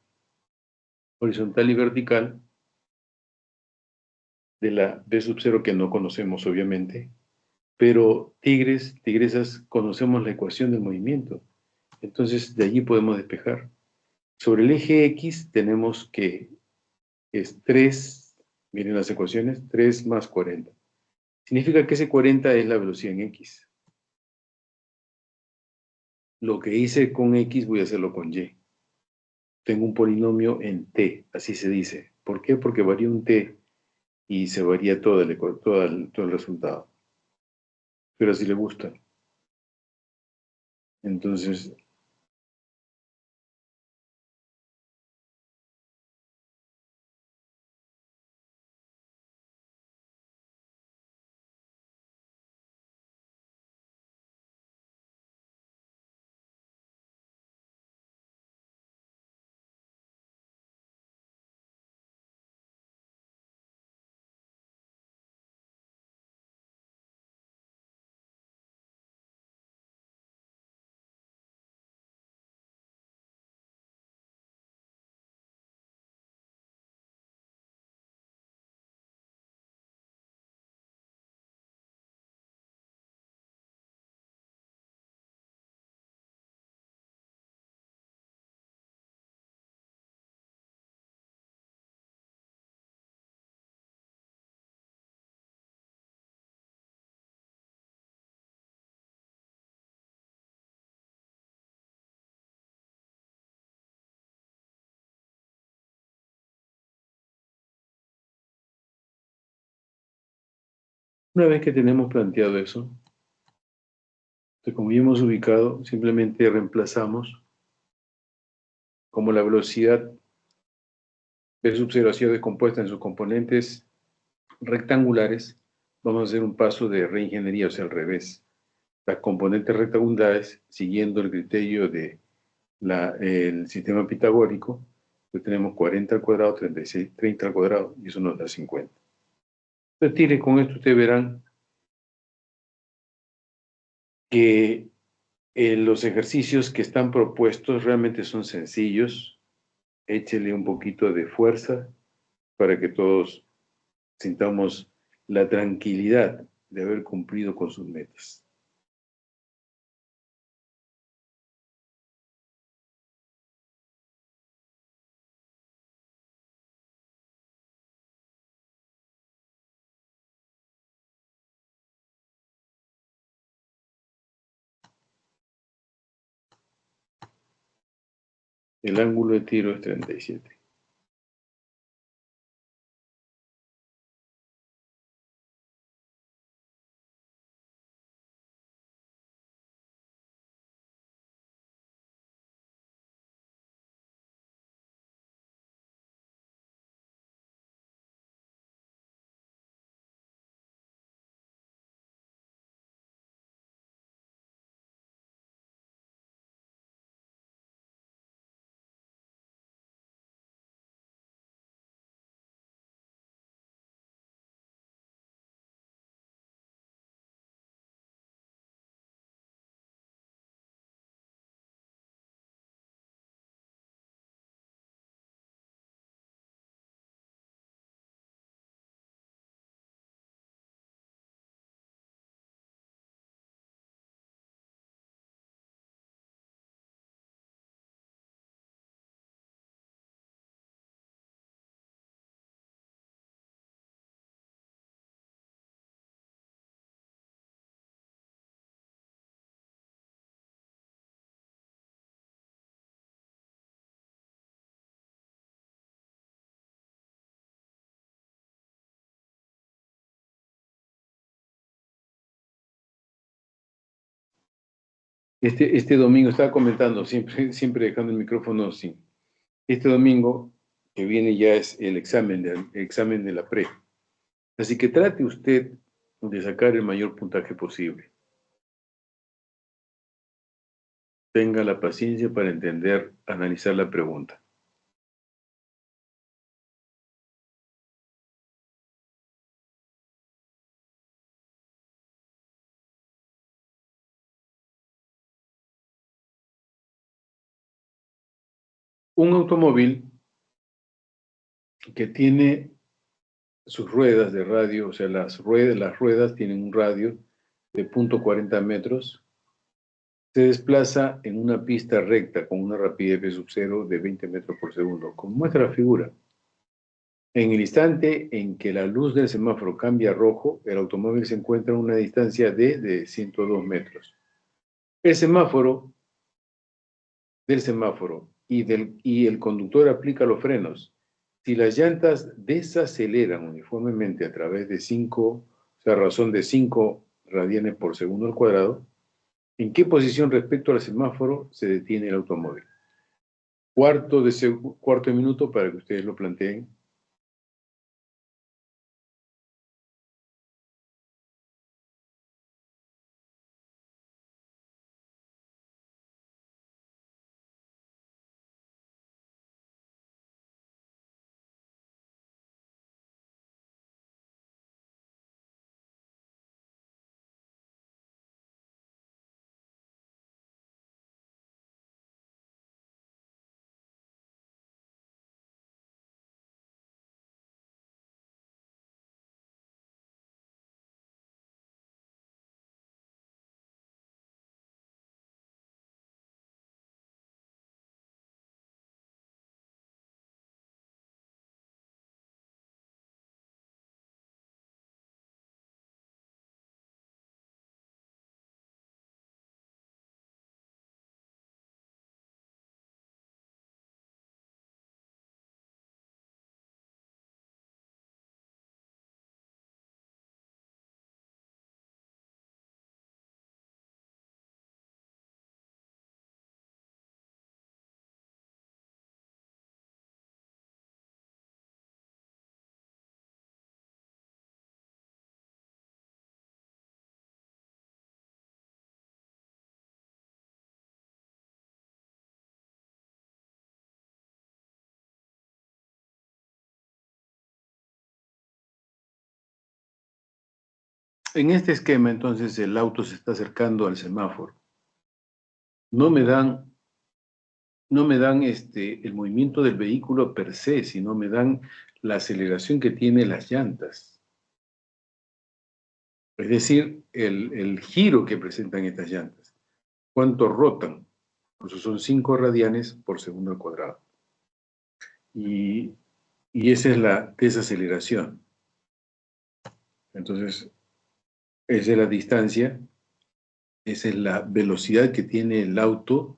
horizontal y vertical de la B sub 0 que no conocemos obviamente, Pero tigres, tigresas, conocemos la ecuación del movimiento. Entonces, de allí podemos despejar. Sobre el eje X tenemos que es 3, miren las ecuaciones, 3 más 40. Significa que ese 40 es la velocidad en X. Lo que hice con X voy a hacerlo con Y. Tengo un polinomio en T, así se dice. ¿Por qué? Porque varía un T y se varía todo el resultado. Pero así le gusta. Entonces, una vez que tenemos planteado eso, como ya hemos ubicado, simplemente reemplazamos como la velocidad de sub 0 ha sido descompuesta en sus componentes rectangulares, vamos a hacer un paso de reingeniería, o sea, al revés. Las componentes rectangulares, siguiendo el criterio de el sistema pitagórico, pues tenemos 40 al cuadrado, 36, 30 al cuadrado, y eso nos da 50. Entonces, tire, con esto ustedes verán que los ejercicios que están propuestos realmente son sencillos. Échele un poquito de fuerza para que todos sintamos la tranquilidad de haber cumplido con sus metas. El ángulo de tiro es 37. Este domingo, estaba comentando, siempre dejando el micrófono sin. Este domingo que viene ya es el examen de la pre. Así que trate usted de sacar el mayor puntaje posible. Tenga la paciencia para entender, analizar la pregunta. Un automóvil que tiene sus ruedas de radio, o sea, las ruedas tienen un radio de 0.40 metros, se desplaza en una pista recta con una rapidez v sub 0 de 20 metros por segundo, como muestra la figura. En el instante en que la luz del semáforo cambia a rojo, el automóvil se encuentra a una distancia de 102 metros. El semáforo y el conductor aplica los frenos. Si las llantas desaceleran uniformemente a través de 5, o sea, a razón de 5 radianes por segundo al cuadrado, ¿en qué posición respecto al semáforo se detiene el automóvil? Cuarto de minuto para que ustedes lo planteen. En este esquema, entonces, el auto se está acercando al semáforo. No me dan el movimiento del vehículo per se, sino me dan la aceleración que tiene las llantas. Es decir, el giro que presentan estas llantas. ¿Cuánto rotan? Por eso son 5 radianes por segundo al cuadrado. Y esa es la desaceleración. Entonces, esa es la distancia, esa es la velocidad que tiene el auto.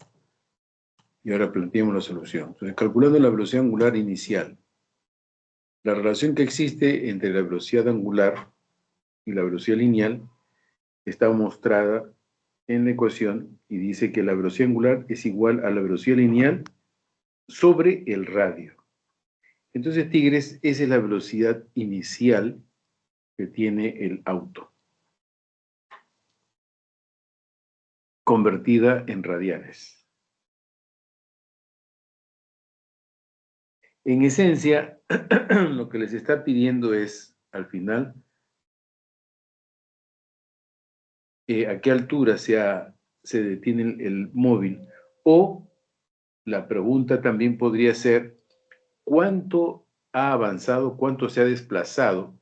Y ahora planteemos la solución. Entonces, calculando la velocidad angular inicial, la relación que existe entre la velocidad angular y la velocidad lineal está mostrada en la ecuación y dice que la velocidad angular es igual a la velocidad lineal sobre el radio. Entonces, tigres, esa es la velocidad inicial que tiene el auto, convertida en radianes. En esencia, lo que les está pidiendo es, al final, a qué altura se detiene el móvil. O la pregunta también podría ser, ¿cuánto ha avanzado, cuánto se ha desplazado,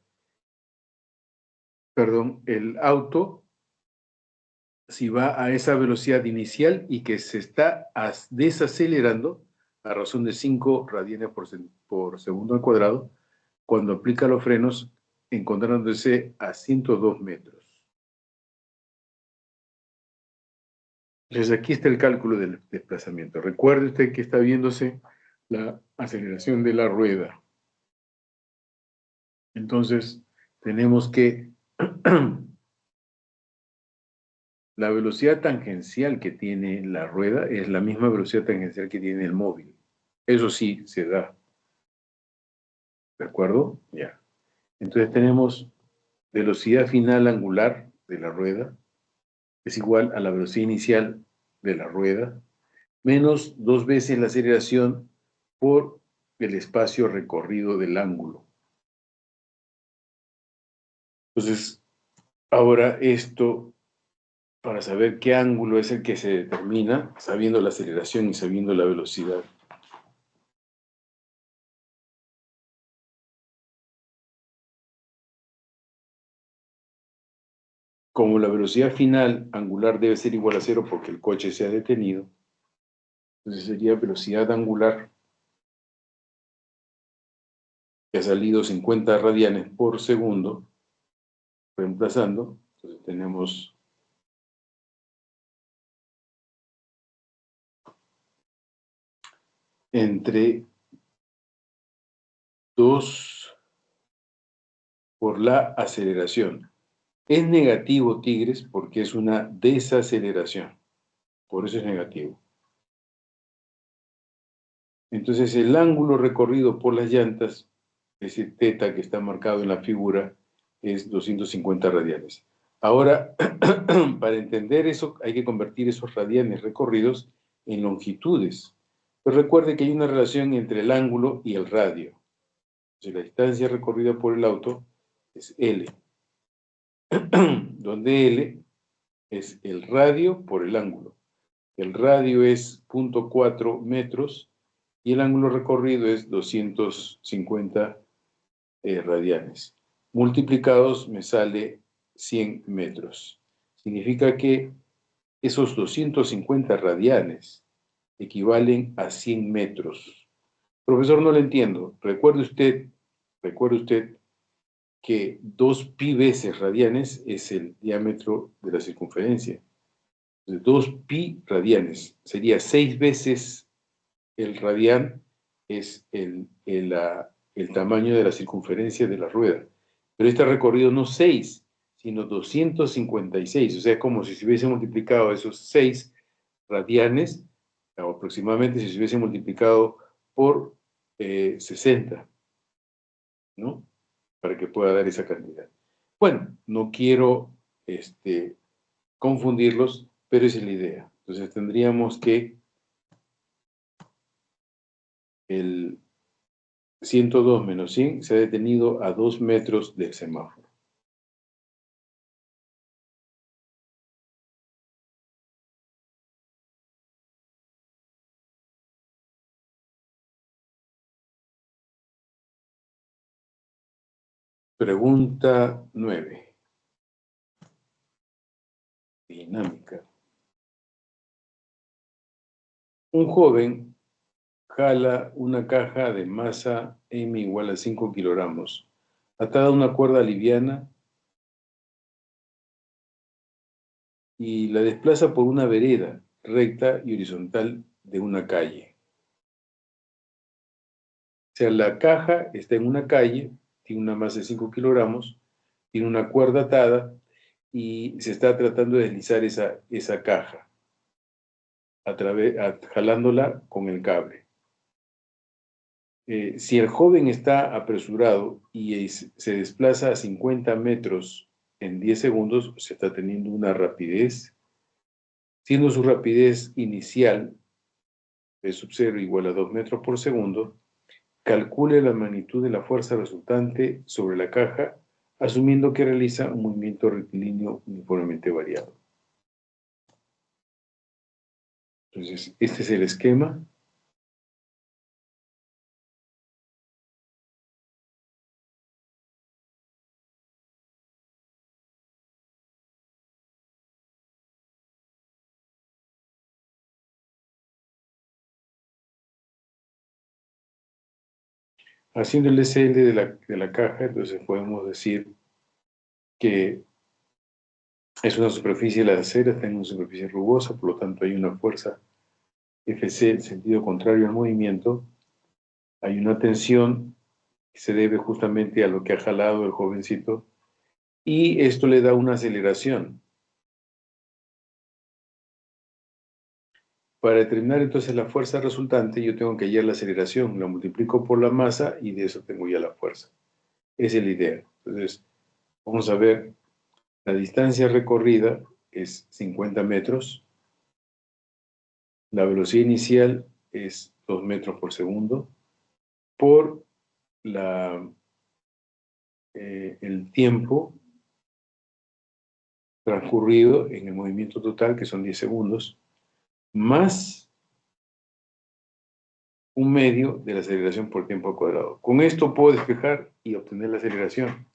el auto si va a esa velocidad inicial y que se está desacelerando a razón de 5 radianes por segundo al cuadrado cuando aplica los frenos encontrándose a 102 metros? Entonces aquí está el cálculo del desplazamiento. Recuerde usted que está viéndose la aceleración de la rueda. Entonces tenemos que la velocidad tangencial que tiene la rueda es la misma velocidad tangencial que tiene el móvil. Eso sí se da. ¿De acuerdo? Ya. Entonces tenemos velocidad final angular de la rueda es igual a la velocidad inicial de la rueda menos 2 veces la aceleración por el espacio recorrido del ángulo. Entonces, ahora esto, para saber qué ángulo es el que se determina, sabiendo la aceleración y sabiendo la velocidad. como la velocidad final angular debe ser igual a 0 porque el coche se ha detenido, entonces sería velocidad angular que ha salido 50 radianes por segundo, reemplazando, entonces tenemos entre 2 por la aceleración. Es negativo, Tigres, porque es una desaceleración. Por eso es negativo. Entonces el ángulo recorrido por las llantas, ese teta que está marcado en la figura, es 250 radianes. Ahora, para entender eso, hay que convertir esos radianes recorridos en longitudes. Pero recuerde que hay una relación entre el ángulo y el radio. Entonces, la distancia recorrida por el auto es L, donde L es el radio por el ángulo. El radio es 0.4 metros y el ángulo recorrido es 250 radianes. Multiplicados me sale 100 metros. Significa que esos 250 radianes equivalen a 100 metros. Profesor, no lo entiendo. Recuerde usted que 2 pi veces radianes es el diámetro de la circunferencia. 2 pi radianes sería 6 veces el radián, es el tamaño de la circunferencia de la rueda. Pero este recorrido no 6, sino 256. O sea, como si se hubiese multiplicado esos 6 radianes, o aproximadamente si se hubiese multiplicado por 60, ¿no? Para que pueda dar esa cantidad. Bueno, no quiero confundirlos, pero esa es la idea. Entonces tendríamos que el 102 menos 100 se ha detenido a 2 metros del semáforo. Pregunta 9. Dinámica. Un joven jala una caja de masa M igual a 5 kilogramos, atada a una cuerda liviana y la desplaza por una vereda recta y horizontal de una calle. O sea, la caja está en una calle, tiene una masa de 5 kilogramos, tiene una cuerda atada y se está tratando de deslizar esa caja jalándola con el cable. Si el joven está apresurado y se desplaza a 50 metros en 10 segundos, se está teniendo una rapidez, siendo su rapidez inicial de sub 0 igual a 2 metros por segundo, calcule la magnitud de la fuerza resultante sobre la caja, asumiendo que realiza un movimiento rectilíneo uniformemente variado. Entonces, este es el esquema. Haciendo el SL de la caja, entonces podemos decir que es una superficie, la acera está en una superficie rugosa, por lo tanto hay una fuerza Fc en sentido contrario al movimiento, hay una tensión que se debe justamente a lo que ha jalado el jovencito, y esto le da una aceleración. Para determinar entonces la fuerza resultante, yo tengo que hallar la aceleración, la multiplico por la masa y de eso tengo ya la fuerza. Esa es la idea. Entonces, vamos a ver, la distancia recorrida es 50 metros, la velocidad inicial es 2 metros por segundo, por el tiempo transcurrido en el movimiento total, que son 10 segundos, más un medio de la aceleración por tiempo al cuadrado. Con esto puedo despejar y obtener la aceleración.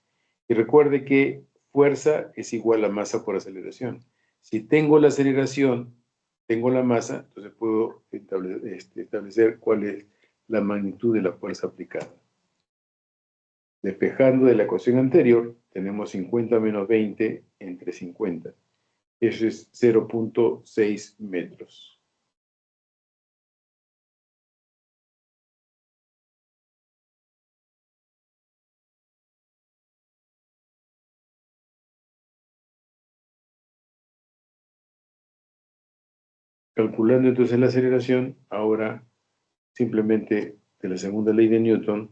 Y recuerde que fuerza es igual a masa por aceleración. Si tengo la aceleración, tengo la masa, entonces puedo establecer cuál es la magnitud de la fuerza aplicada. Despejando de la ecuación anterior, tenemos 50 menos 20 entre 50. Eso es 0.6 metros. Calculando entonces la aceleración, ahora simplemente de la segunda ley de Newton,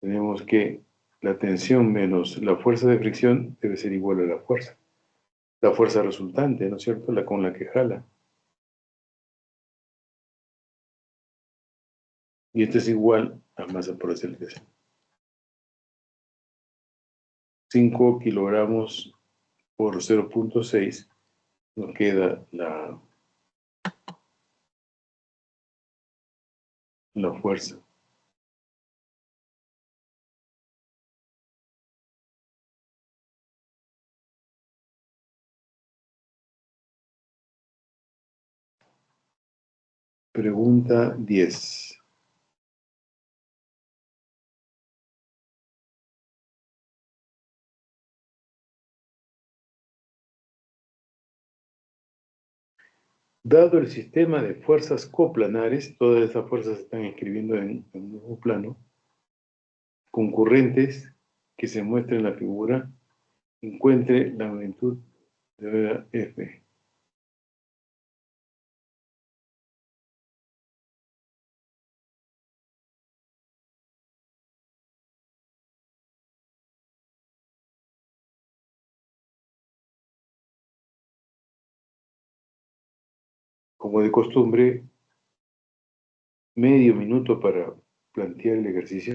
tenemos que la tensión menos la fuerza de fricción debe ser igual a la fuerza resultante, ¿no es cierto? La con la que jala. Y esto es igual a masa por aceleración. 5 kilogramos por 0.6 nos queda la fuerza. Pregunta 10. Dado el sistema de fuerzas coplanares, todas esas fuerzas se están escribiendo en un mismo plano, concurrentes que se muestra en la figura, encuentre la magnitud de F. Como de costumbre, medio minuto para plantear el ejercicio.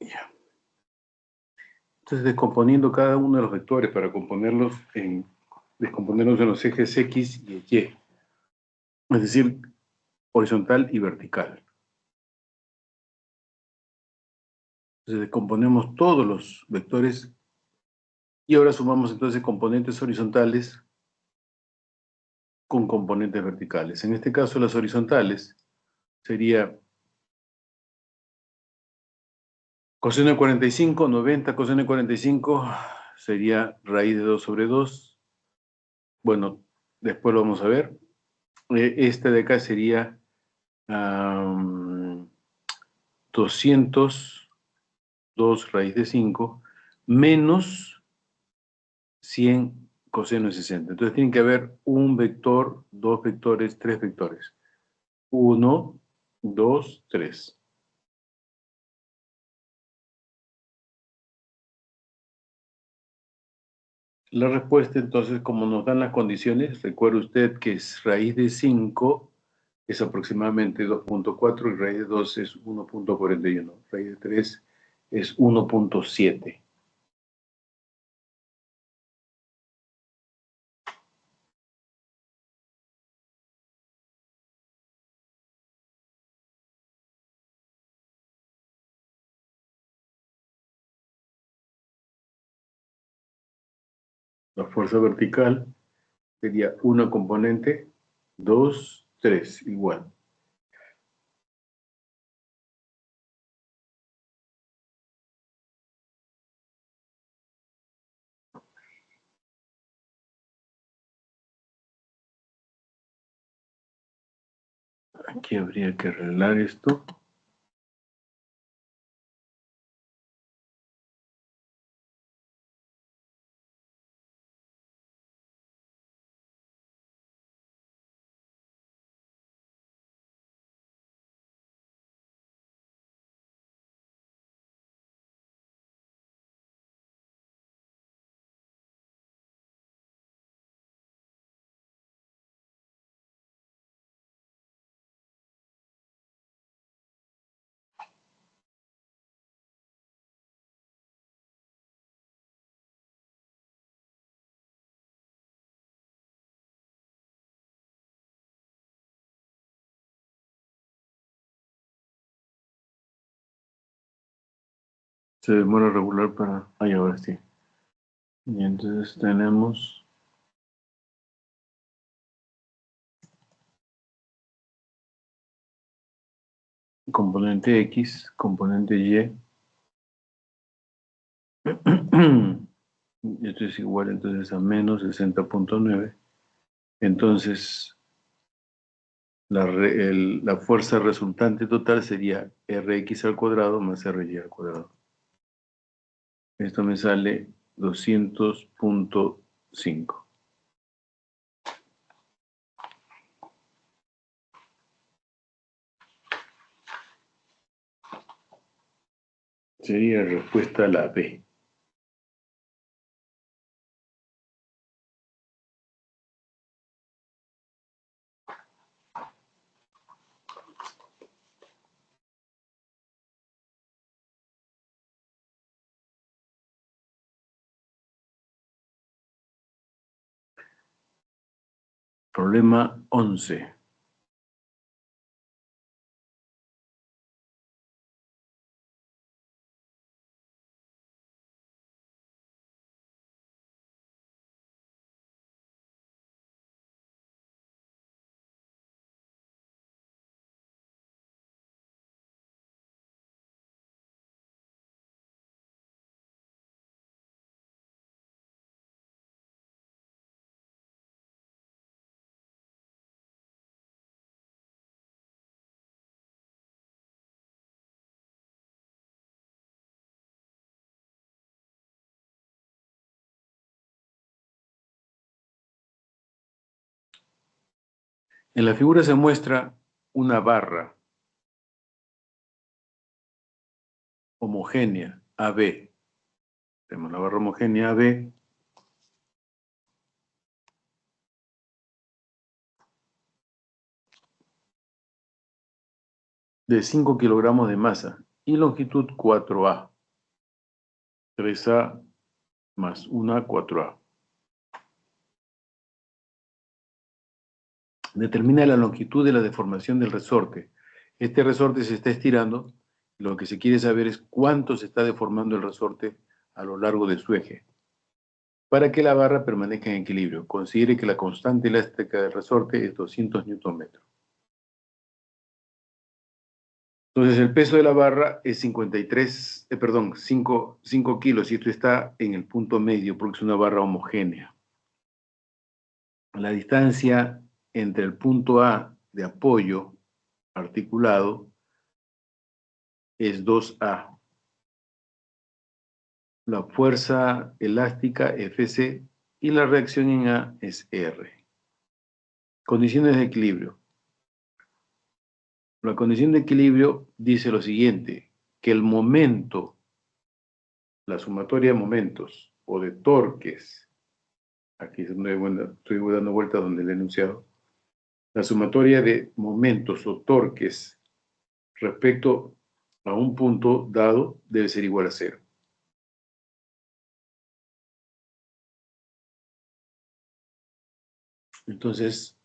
Ya. Entonces, descomponiendo cada uno de los vectores para descomponerlos en los ejes X y Y, es decir, horizontal y vertical. Entonces, descomponemos todos los vectores y ahora sumamos entonces componentes horizontales con componentes verticales. En este caso, las horizontales sería coseno de 45, 90 coseno de 45 sería raíz de 2 sobre 2. Bueno, después lo vamos a ver. Esta de acá sería 202 raíz de 5 menos 100 coseno de 60. Entonces tiene que haber un vector, dos vectores, tres vectores. 1, 2, 3. La respuesta, entonces, como nos dan las condiciones, recuerde usted que es raíz de 5 es aproximadamente 2.4 y raíz de 2 es 1.41. Raíz de 3 es 1.7. La fuerza vertical sería una componente, 2, 3, igual. Aquí habría que arreglar esto. Se demora regular para... Ahí ahora sí. Y entonces tenemos componente X, componente Y. Esto es igual entonces a menos 60.9. Entonces, la fuerza resultante total sería Rx al cuadrado más Ry al cuadrado. Esto me sale 200.5. Sería respuesta a la B. Problema 11. En la figura se muestra una barra homogénea AB. Tenemos la barra homogénea AB de 5 kilogramos de masa y longitud 4A. 3A más 1A, 4A. Determina la longitud de la deformación del resorte. Este resorte se está estirando. Lo que se quiere saber es cuánto se está deformando el resorte a lo largo de su eje. Para que la barra permanezca en equilibrio, considere que la constante elástica del resorte es 200 Nm. Entonces el peso de la barra es 5 kilos, y esto está en el punto medio porque es una barra homogénea. La distancia entre el punto A de apoyo articulado es 2A. La fuerza elástica Fc y la reacción en A es R. Condiciones de equilibrio. La condición de equilibrio dice lo siguiente, que el momento, la sumatoria de momentos o de torques, aquí estoy dando vuelta donde el enunciado, la sumatoria de momentos o torques respecto a un punto dado debe ser igual a 0. Entonces,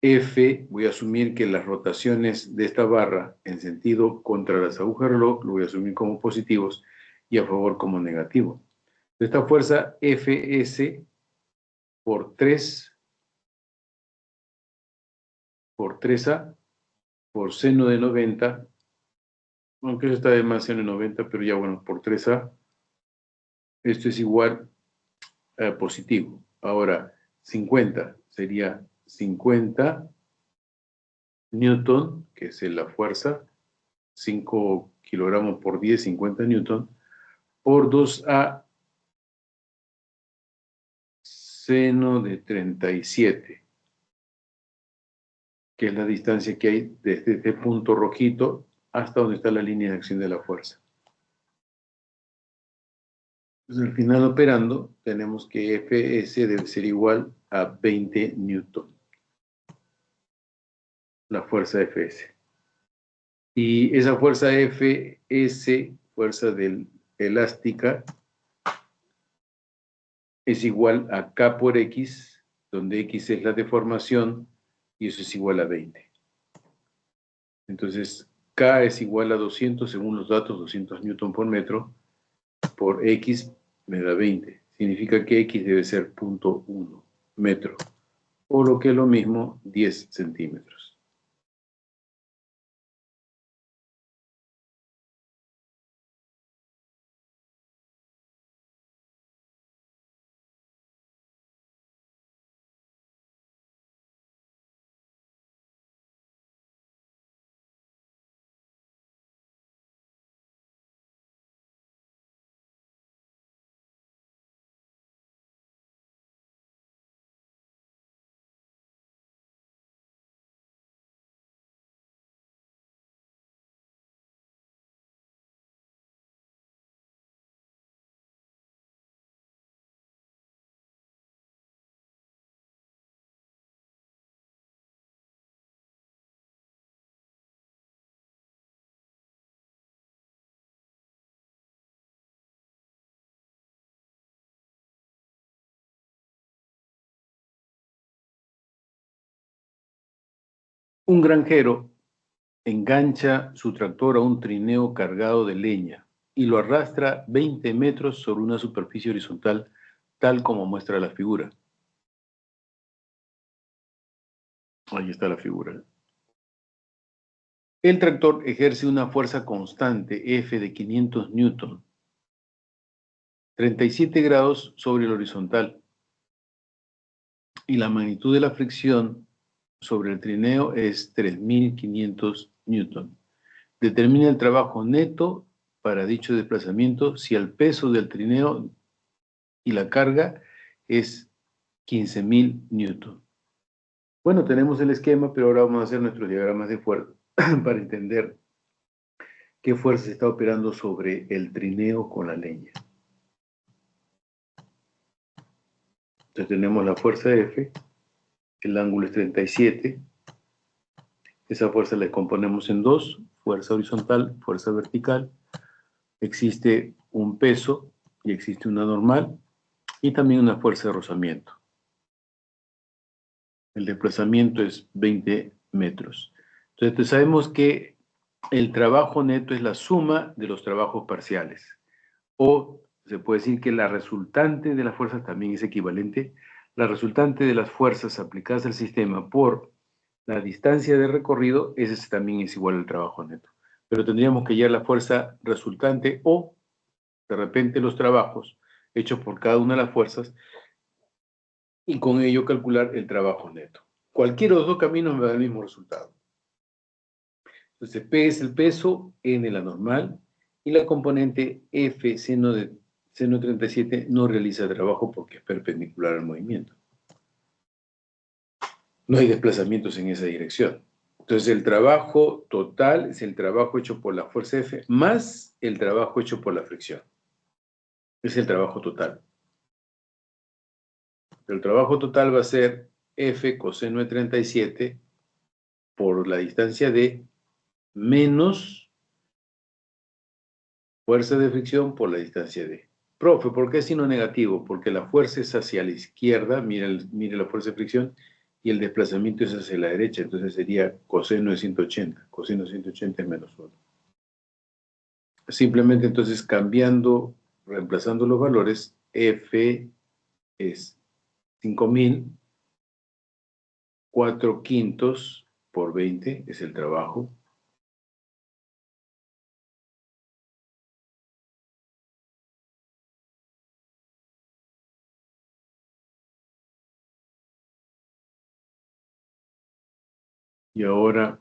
F, voy a asumir que las rotaciones de esta barra en sentido contra las agujas de reloj lo voy a asumir como positivos y a favor como negativo. Esta fuerza Fs por 3A por seno de 90, aunque eso está de más seno de 90, pero ya bueno, por 3A, esto es igual a positivo. Ahora, 50 sería 50 newton, que es la fuerza, 5 kilogramos por 10, 50 newton, por 2A seno de 37, que es la distancia que hay desde este punto rojito hasta donde está la línea de acción de la fuerza. Entonces, al final operando, tenemos que Fs debe ser igual a 20 newton, la fuerza Fs. Y esa fuerza Fs, fuerza elástica, es igual a K por X, donde X es la deformación, y eso es igual a 20. Entonces, K es igual a 200, según los datos, 200 newton por metro, por X me da 20. Significa que X debe ser 0.1 metro, o lo que es lo mismo, 10 centímetros. Un granjero engancha su tractor a un trineo cargado de leña y lo arrastra 20 metros sobre una superficie horizontal, tal como muestra la figura. Ahí está la figura. El tractor ejerce una fuerza constante F de 500 newton, 37 grados sobre el horizontal, y la magnitud de la fricción sobre el trineo es 3.500 newton. Determina el trabajo neto para dicho desplazamiento si el peso del trineo y la carga es 15.000 newton. Bueno, tenemos el esquema, pero ahora vamos a hacer nuestros diagramas de fuerza para entender qué fuerza se está operando sobre el trineo con la leña. Entonces tenemos la fuerza F, el ángulo es 37, esa fuerza la componemos en dos, fuerza horizontal, fuerza vertical, existe un peso y existe una normal, y también una fuerza de rozamiento. El desplazamiento es 20 metros. Entonces sabemos que el trabajo neto es la suma de los trabajos parciales. O se puede decir que la resultante de las fuerzas también es equivalente. La resultante de las fuerzas aplicadas al sistema por la distancia de recorrido, ese también es igual al trabajo neto. Pero tendríamos que hallar la fuerza resultante o, de repente, los trabajos hechos por cada una de las fuerzas y con ello calcular el trabajo neto. Cualquiera de los dos caminos me da el mismo resultado. Entonces, P es el peso, N la normal, y la componente F, seno 37, no realiza trabajo porque es perpendicular al movimiento. No hay desplazamientos en esa dirección. Entonces, el trabajo total es el trabajo hecho por la fuerza F más el trabajo hecho por la fricción. Es el trabajo total. El trabajo total va a ser F coseno de 37 por la distancia D menos fuerza de fricción por la distancia D. Profe, ¿por qué signo negativo? Porque la fuerza es hacia la izquierda, mire la fuerza de fricción, y el desplazamiento es hacia la derecha, entonces sería coseno de 180. Coseno de 180 es menos 1. Simplemente entonces cambiando, reemplazando los valores, F es 5000, 4 quintos por 20 es el trabajo. Y ahora,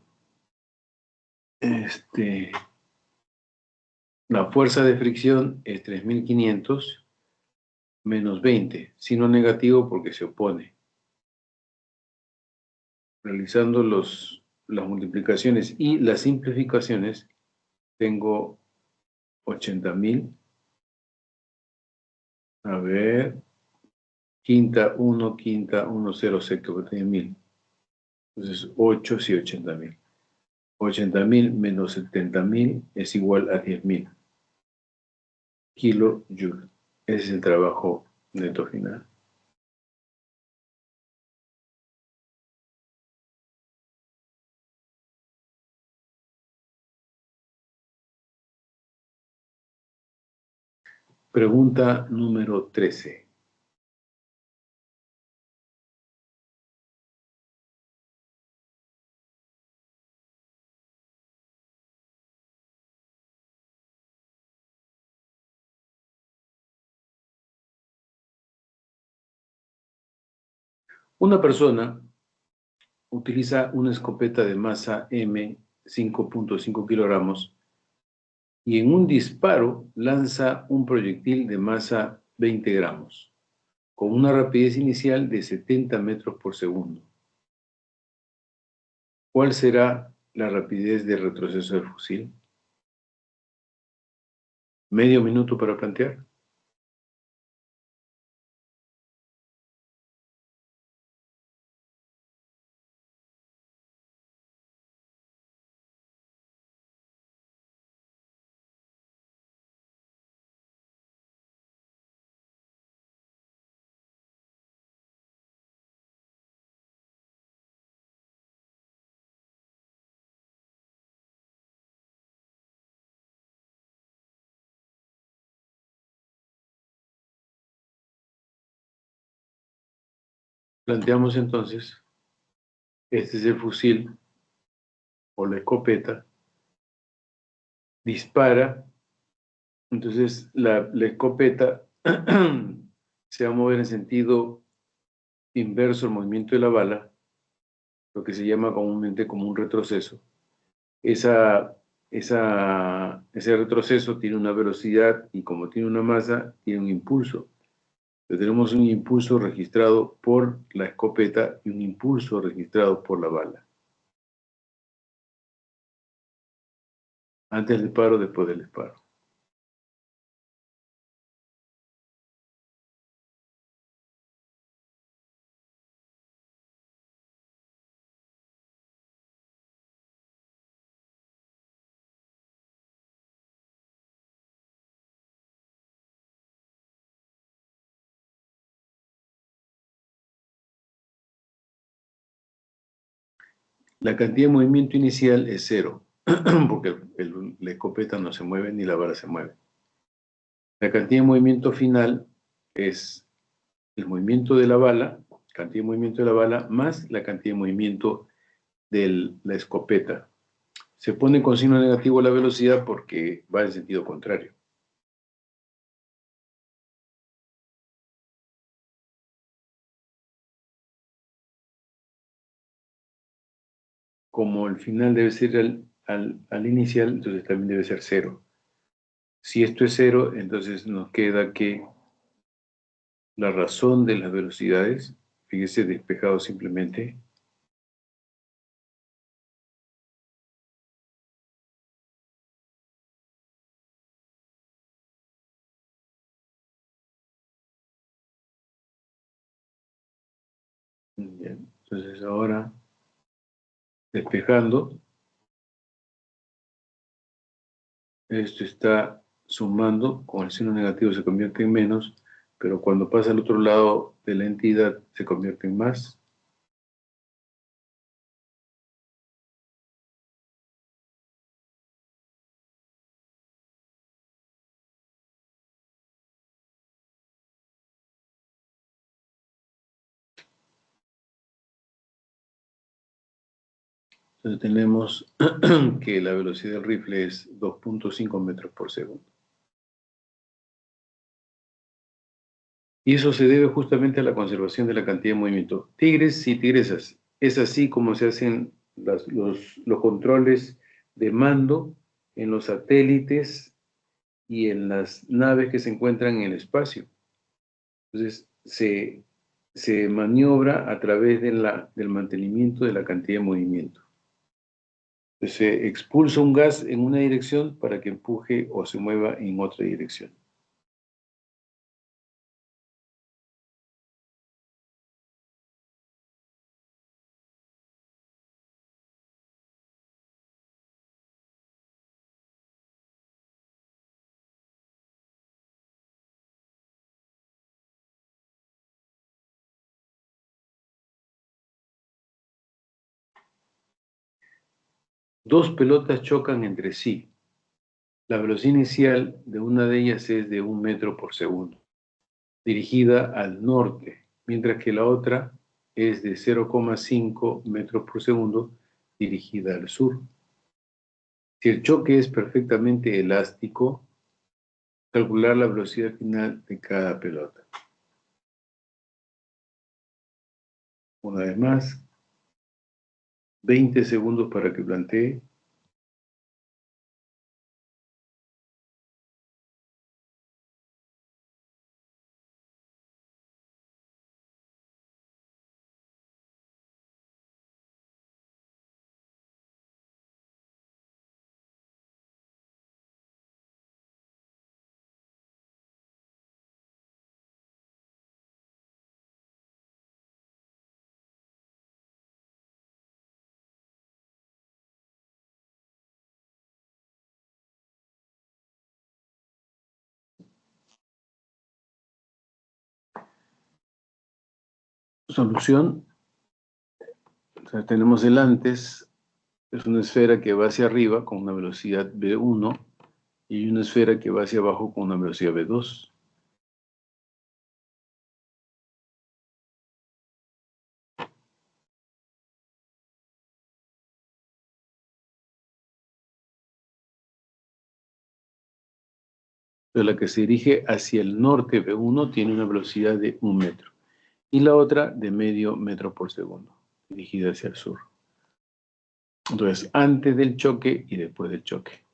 la fuerza de fricción es 3500 menos 20, signo negativo porque se opone. Realizando las multiplicaciones y las simplificaciones, tengo 80.000. A ver, quinta 1, 0, sexto, que tiene 1000. Entonces, 8 y 80.000. 80.000 menos 70.000 es igual a 10.000 kilojoules. Ese es el trabajo neto final. Pregunta número 13. Una persona utiliza una escopeta de masa M, 5.5 kilogramos, y en un disparo lanza un proyectil de masa 20 gramos, con una rapidez inicial de 70 metros por segundo. ¿Cuál será la rapidez de retroceso del fusil? ¿Medio minuto para plantear? Planteamos entonces, este es el fusil o la escopeta, dispara, entonces la escopeta se va a mover en sentido inverso al movimiento de la bala, lo que se llama comúnmente como un retroceso. Ese retroceso tiene una velocidad y como tiene una masa, tiene un impulso. Entonces, tenemos un impulso registrado por la escopeta y un impulso registrado por la bala. Antes del disparo, después del disparo. La cantidad de movimiento inicial es 0, porque la escopeta no se mueve ni la bala se mueve. La cantidad de movimiento final es el movimiento de la bala, cantidad de movimiento de la bala, más la cantidad de movimiento de la escopeta. Se pone con signo negativo la velocidad porque va en sentido contrario. Como el final debe ser al inicial, entonces también debe ser 0. Si esto es 0, entonces nos queda que la razón de las velocidades, fíjese despejado simplemente, Bien, entonces ahora, despejando, esto está sumando, con el signo negativo se convierte en menos, pero cuando pasa al otro lado de la entidad se convierte en más. Entonces tenemos que la velocidad del rifle es 2.5 metros por segundo. Y eso se debe justamente a la conservación de la cantidad de movimiento. Tigres y tigresas. Es así como se hacen los controles de mando en los satélites y en las naves que se encuentran en el espacio. Entonces, se maniobra a través del mantenimiento de la cantidad de movimiento. Entonces, se expulsa un gas en una dirección para que empuje o se mueva en otra dirección. Dos pelotas chocan entre sí. La velocidad inicial de una de ellas es de 1 metro por segundo, dirigida al norte, mientras que la otra es de 0,5 metros por segundo, dirigida al sur. Si el choque es perfectamente elástico, calcular la velocidad final de cada pelota. Una vez más, 20 segundos para que plantee. Solución. O sea, tenemos el antes, es una esfera que va hacia arriba con una velocidad v1 y una esfera que va hacia abajo con una velocidad v2. Entonces, la que se dirige hacia el norte v1 tiene una velocidad de 1 metro y la otra de medio metro por segundo, dirigida hacia el sur. Entonces, antes del choque y después del choque.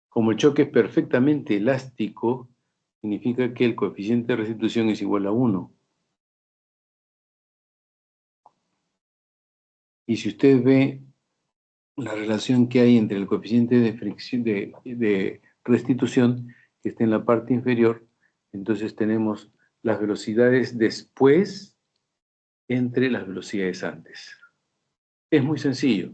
Como el choque es perfectamente elástico, significa que el coeficiente de restitución es igual a 1. Y si usted ve la relación que hay entre el coeficiente de fricción, de restitución, que está en la parte inferior, entonces tenemos las velocidades después entre las velocidades antes. Es muy sencillo.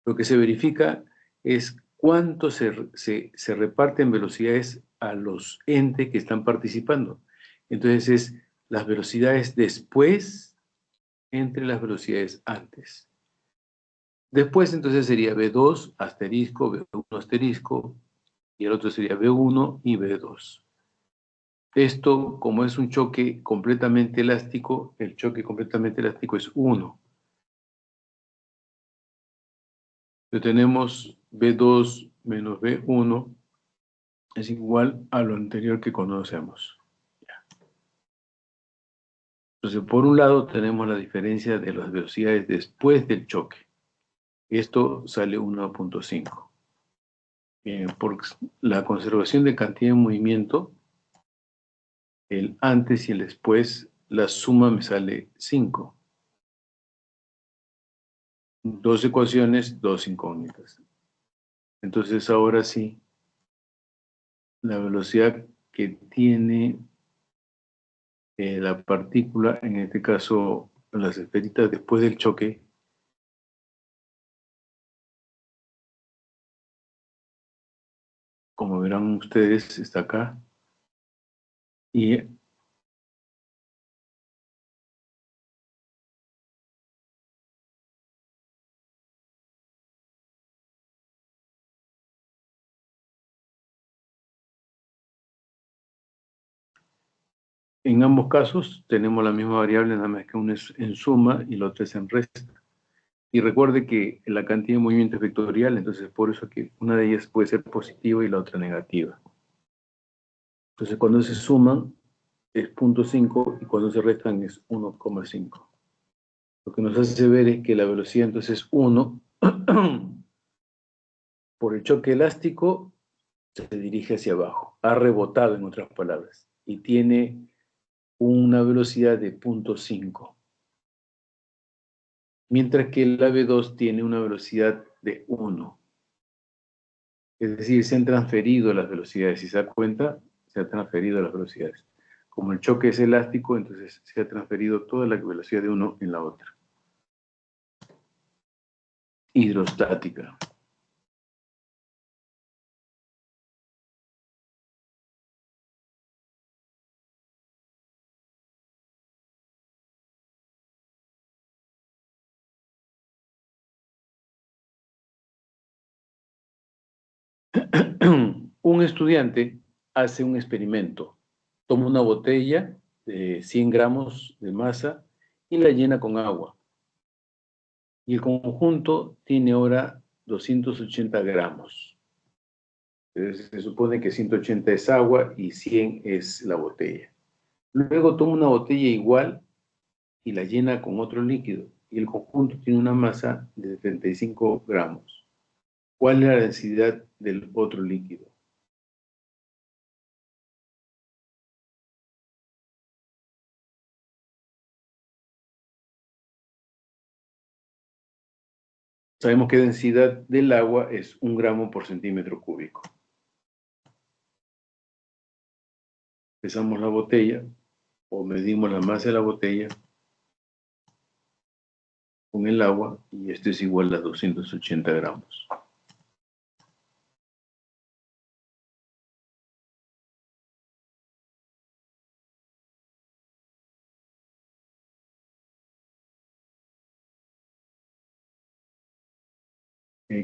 Lo que se verifica es cuánto se reparten velocidades a los entes que están participando. Entonces es las velocidades después entre las velocidades antes. Después entonces sería B2 asterisco, B1 asterisco, y el otro sería B1 y B2. Esto, como es un choque completamente elástico, el choque completamente elástico es 1. Entonces tenemos B2 menos B1 es igual a lo anterior que conocemos. Entonces, por un lado tenemos la diferencia de las velocidades después del choque. Esto sale 1.5. Por la conservación de cantidad de movimiento, el antes y el después, la suma me sale 5. Dos ecuaciones, dos incógnitas. Entonces, ahora sí, la velocidad que tiene la partícula, en este caso las esferitas después del choque, como verán ustedes, está acá. Y en ambos casos tenemos la misma variable, nada más que uno es en suma y el otro es en resta. Y recuerde que la cantidad de movimiento es vectorial, entonces por eso que una de ellas puede ser positiva y la otra negativa. Entonces cuando se suman es 0,5 y cuando se restan es 1,5. Lo que nos hace ver es que la velocidad entonces es 1 por el choque elástico se dirige hacia abajo, ha rebotado en otras palabras, y tiene una velocidad de 0,5, mientras que el AB2 tiene una velocidad de 1. Es decir, se han transferido las velocidades, si se da cuenta, se han transferido las velocidades. Como el choque es elástico, entonces se ha transferido toda la velocidad de uno en la otra. Hidrostática. Un estudiante hace un experimento, toma una botella de 100 gramos de masa y la llena con agua. Y el conjunto tiene ahora 280 gramos. Entonces, se supone que 180 es agua y 100 es la botella. Luego toma una botella igual y la llena con otro líquido. Y el conjunto tiene una masa de 35 gramos. ¿Cuál es la densidad del otro líquido? Sabemos que densidad del agua es 1 gramo por centímetro cúbico. Pesamos la botella o medimos la masa de la botella con el agua y esto es igual a 280 gramos.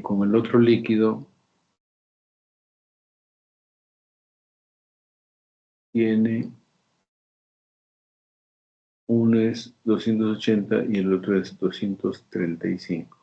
Con el otro líquido tiene, uno es 280 y el otro es 235.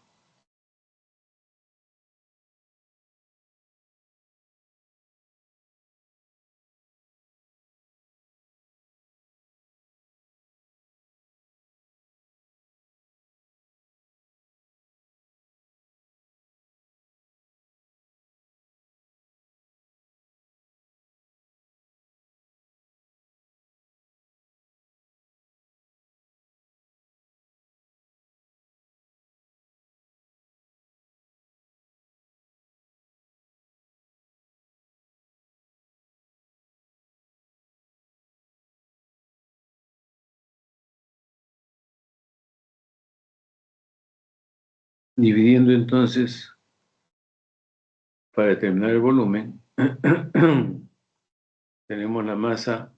Dividiendo entonces, para determinar el volumen, tenemos la masa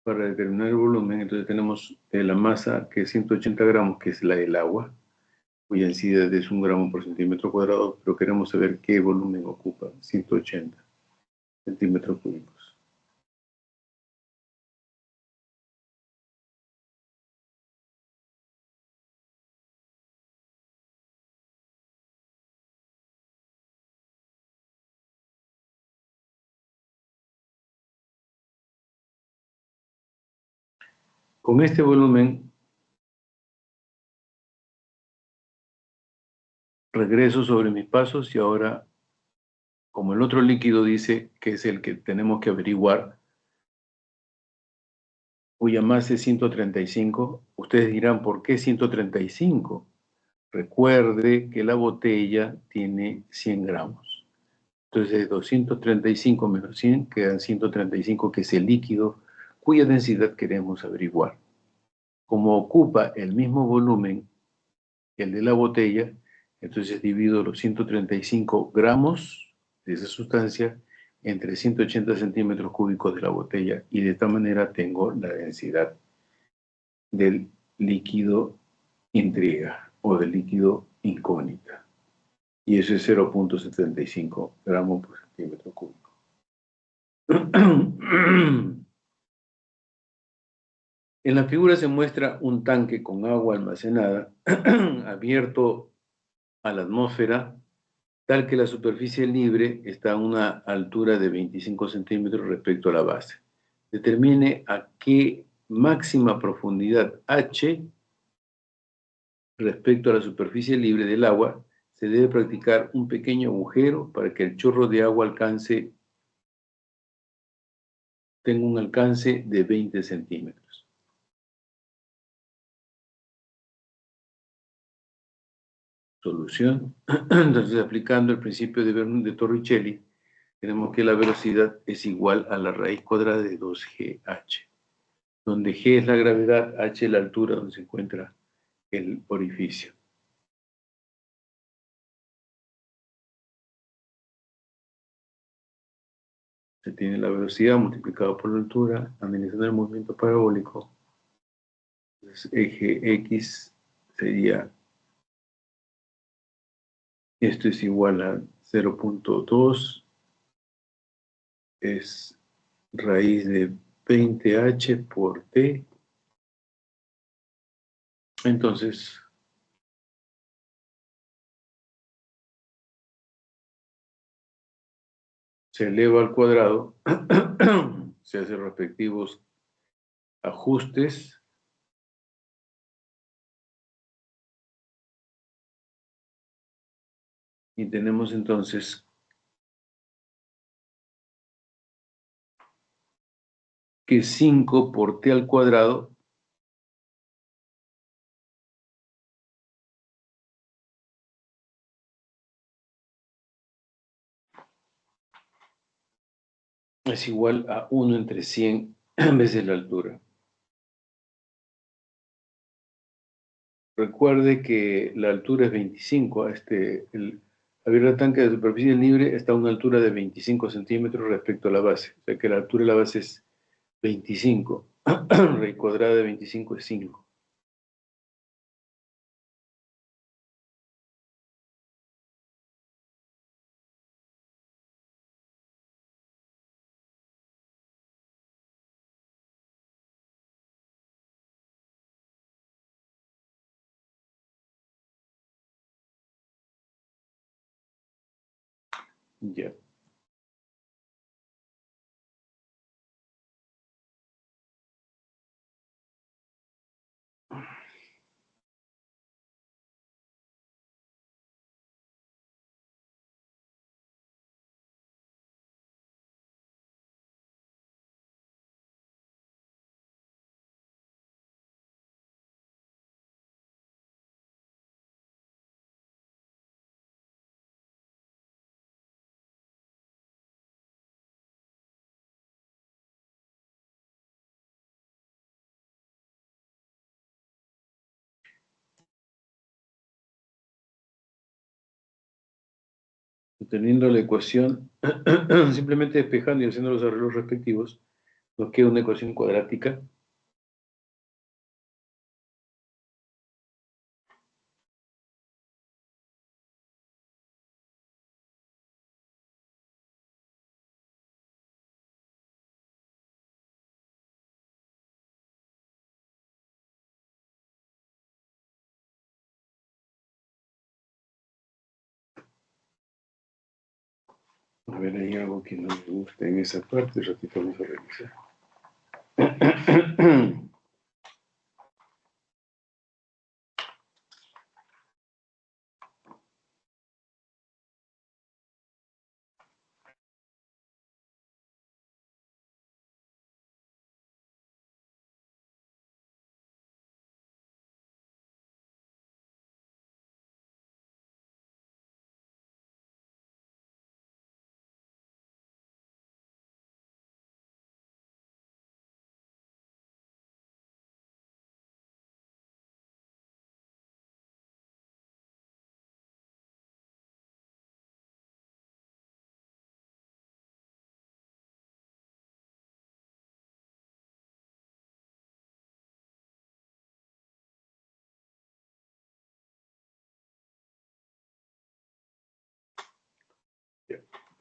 para determinar el volumen, entonces tenemos la masa que es 180 gramos, que es la del agua, cuya densidad es 1 gramo por centímetro cuadrado, pero queremos saber qué volumen ocupa 180 centímetros cúbicos. Con este volumen, regreso sobre mis pasos y ahora, como el otro líquido dice que es el que tenemos que averiguar, cuya masa es 135. Ustedes dirán, ¿por qué 135? Recuerde que la botella tiene 100 gramos. Entonces, 235 menos 100 quedan 135, que es el líquido cuya densidad queremos averiguar. Como ocupa el mismo volumen que el de la botella, entonces divido los 135 gramos de esa sustancia entre 180 centímetros cúbicos de la botella, y de esta manera tengo la densidad del líquido intriga o del líquido incógnita. Y eso es 0.75 gramos por centímetro cúbico. En la figura se muestra un tanque con agua almacenada abierto a la atmósfera, tal que la superficie libre está a una altura de 25 centímetros respecto a la base. Determine a qué máxima profundidad H respecto a la superficie libre del agua se debe practicar un pequeño agujero para que el chorro de agua tenga un alcance de 20 centímetros. Solución. Entonces, aplicando el principio de Torricelli, tenemos que la velocidad es igual a la raíz cuadrada de 2GH, donde G es la gravedad, H es la altura donde se encuentra el orificio. Se tiene la velocidad multiplicada por la altura, analizando el movimiento parabólico. Entonces, eje X sería, esto es igual a 0.2, es raíz de 20h por t. Entonces, se eleva al cuadrado, se hacen respectivos ajustes, y tenemos entonces que 5 por t al cuadrado es igual a 1 entre 100 veces la altura. Recuerde que la altura es 25. El tanque de superficie libre está a una altura de 25 centímetros respecto a la base. O sea que la altura de la base es 25. Raíz cuadrada de 25 es 5. Ya. Teniendo la ecuación, simplemente despejando y haciendo los arreglos respectivos, nos queda una ecuación cuadrática. A ver, hay algo que no me gusta en esa parte, ratito vamos a revisar.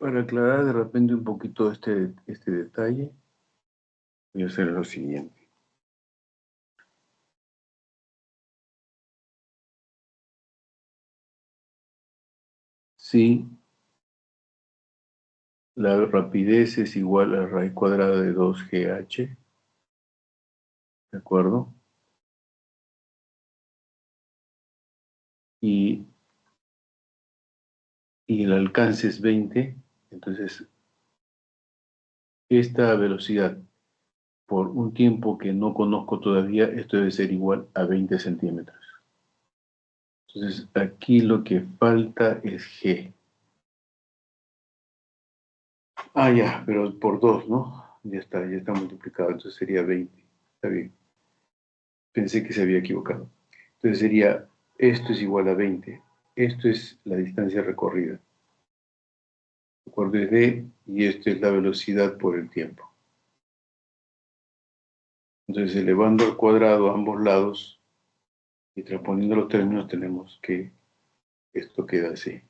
Para aclarar de repente un poquito este detalle, voy a hacer lo siguiente. Si la rapidez es igual a raíz cuadrada de 2GH, ¿de acuerdo? Y el alcance es 20, entonces esta velocidad por un tiempo que no conozco todavía, esto debe ser igual a 20 centímetros. Entonces aquí lo que falta es G. Ah, ya, pero por 2, ¿no? Ya está multiplicado, entonces sería 20. Está bien. Pensé que se había equivocado. Entonces sería, esto es igual a 20. Esto es la distancia recorrida. ¿De acuerdo? Es D y esto es la velocidad por el tiempo. Entonces, elevando al cuadrado a ambos lados y transponiendo los términos, tenemos que esto queda así.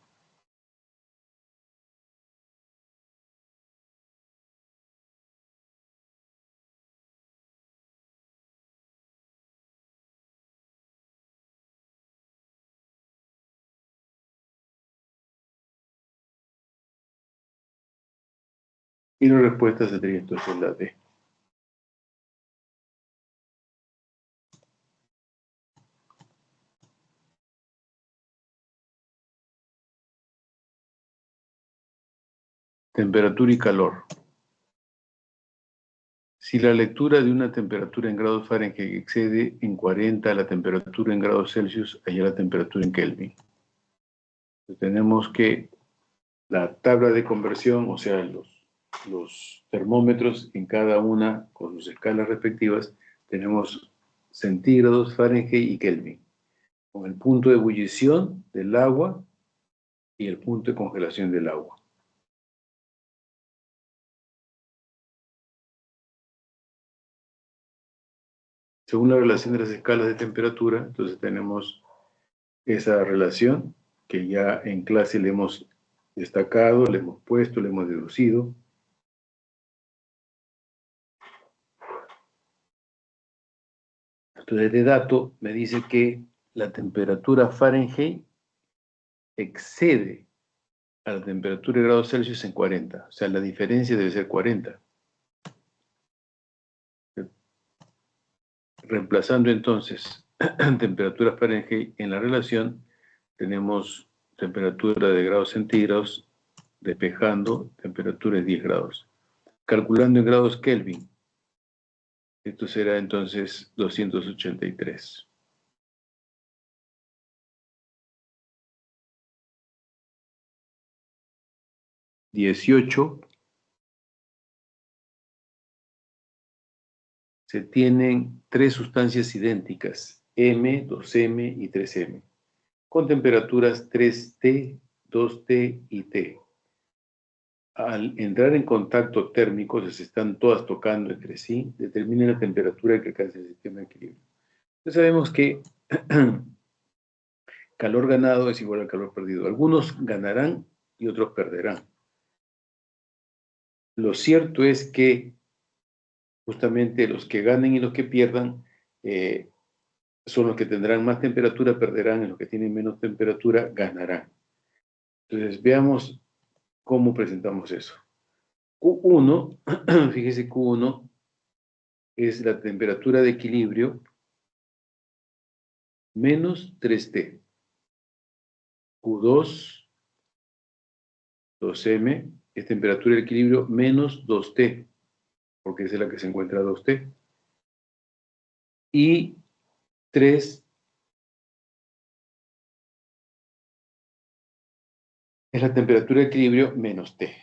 Y la respuesta sería entonces la D. Temperatura y calor. Si la lectura de una temperatura en grados Fahrenheit excede en 40 la temperatura en grados Celsius, allá la temperatura en Kelvin. Entonces, tenemos que la tabla de conversión, o sea, los termómetros en cada una con sus escalas respectivas, tenemos centígrados, Fahrenheit y Kelvin, con el punto de ebullición del agua y el punto de congelación del agua. Según la relación de las escalas de temperatura, entonces tenemos esa relación que ya en clase le hemos destacado, le hemos puesto, le hemos deducido. Entonces, de dato me dice que la temperatura Fahrenheit excede a la temperatura de grados Celsius en 40. O sea, la diferencia debe ser 40. Reemplazando entonces temperatura Fahrenheit en la relación, tenemos temperatura de grados centígrados, despejando, temperatura de 10 grados. Calculando en grados Kelvin, esto será entonces 283. Se tienen tres sustancias idénticas, M, 2M y 3M, con temperaturas 3T, 2T y T. Al entrar en contacto térmico, se están todas tocando entre sí, determina la temperatura que alcanza el sistema de equilibrio. Entonces sabemos que calor ganado es igual al calor perdido. Algunos ganarán y otros perderán. Lo cierto es que justamente los que ganen y los que pierdan son los que tendrán más temperatura, perderán, y los que tienen menos temperatura, ganarán. Entonces, veamos cómo presentamos eso. Q1, fíjese, Q1 es la temperatura de equilibrio menos 3T. Q2, 2M, es temperatura de equilibrio menos 2T, porque esa es la que se encuentra a 2T. Y 3 es la temperatura de equilibrio menos T.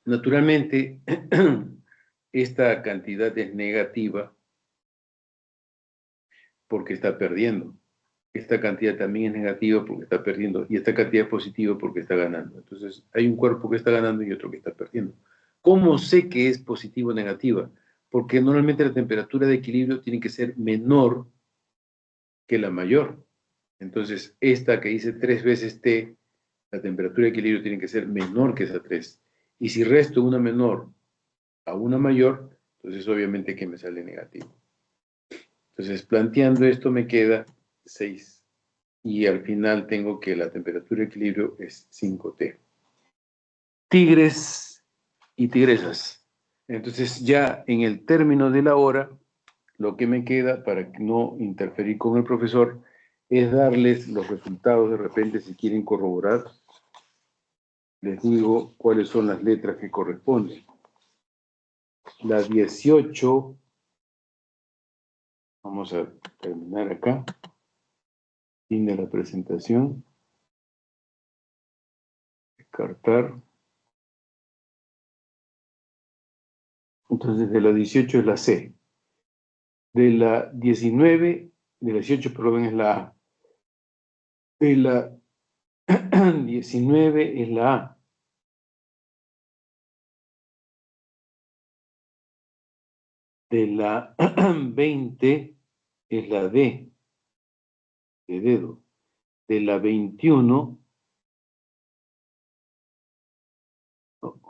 Naturalmente, esta cantidad es negativa porque está perdiendo. Esta cantidad también es negativa porque está perdiendo. Y esta cantidad es positiva porque está ganando. Entonces, hay un cuerpo que está ganando y otro que está perdiendo. ¿Cómo sé que es positivo o negativa? Porque normalmente la temperatura de equilibrio tiene que ser menor que la mayor. Entonces, esta que dice 3 veces T la temperatura de equilibrio tiene que ser menor que esa 3. Y si resto una menor a una mayor, entonces obviamente que me sale negativo. Entonces, planteando esto me queda 6. Y al final tengo que la temperatura de equilibrio es 5T. Tigres y tigresas. Entonces, ya en el término de la hora, lo que me queda para no interferir con el profesor es darles los resultados de repente si quieren corroborar. Les digo cuáles son las letras que corresponden. La 18, vamos a terminar acá, fin de la presentación, descartar. Entonces de la 18 es la C. De la 19, de la 18, perdón, es la A. De la 19 es la A. De la 20 es la D, de dedo. De la 21, no,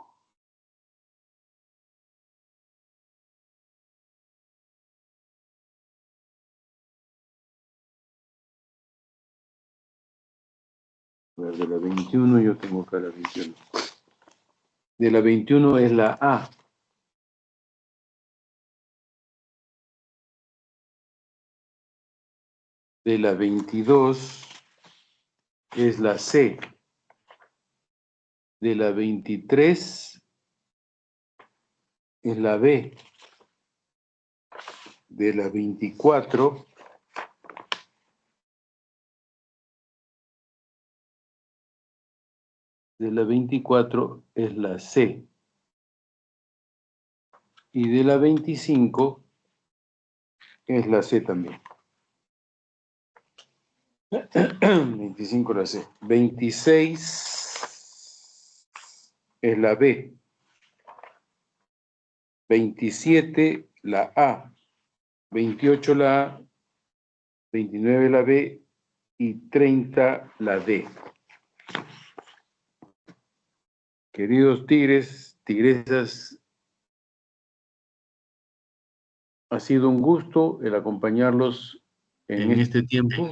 a ver, de la 21 yo tengo acá la 21. De la 21 es la A. De la 22 es la C. De la 23 es la B. De la 24 es la C. Y de la 25 es la C también. 25 la C. 26 es la B. 27 la A. 28 la A. 29 la B. Y 30 la D. Queridos tigres, tigresas, ha sido un gusto el acompañarlos en este tiempo.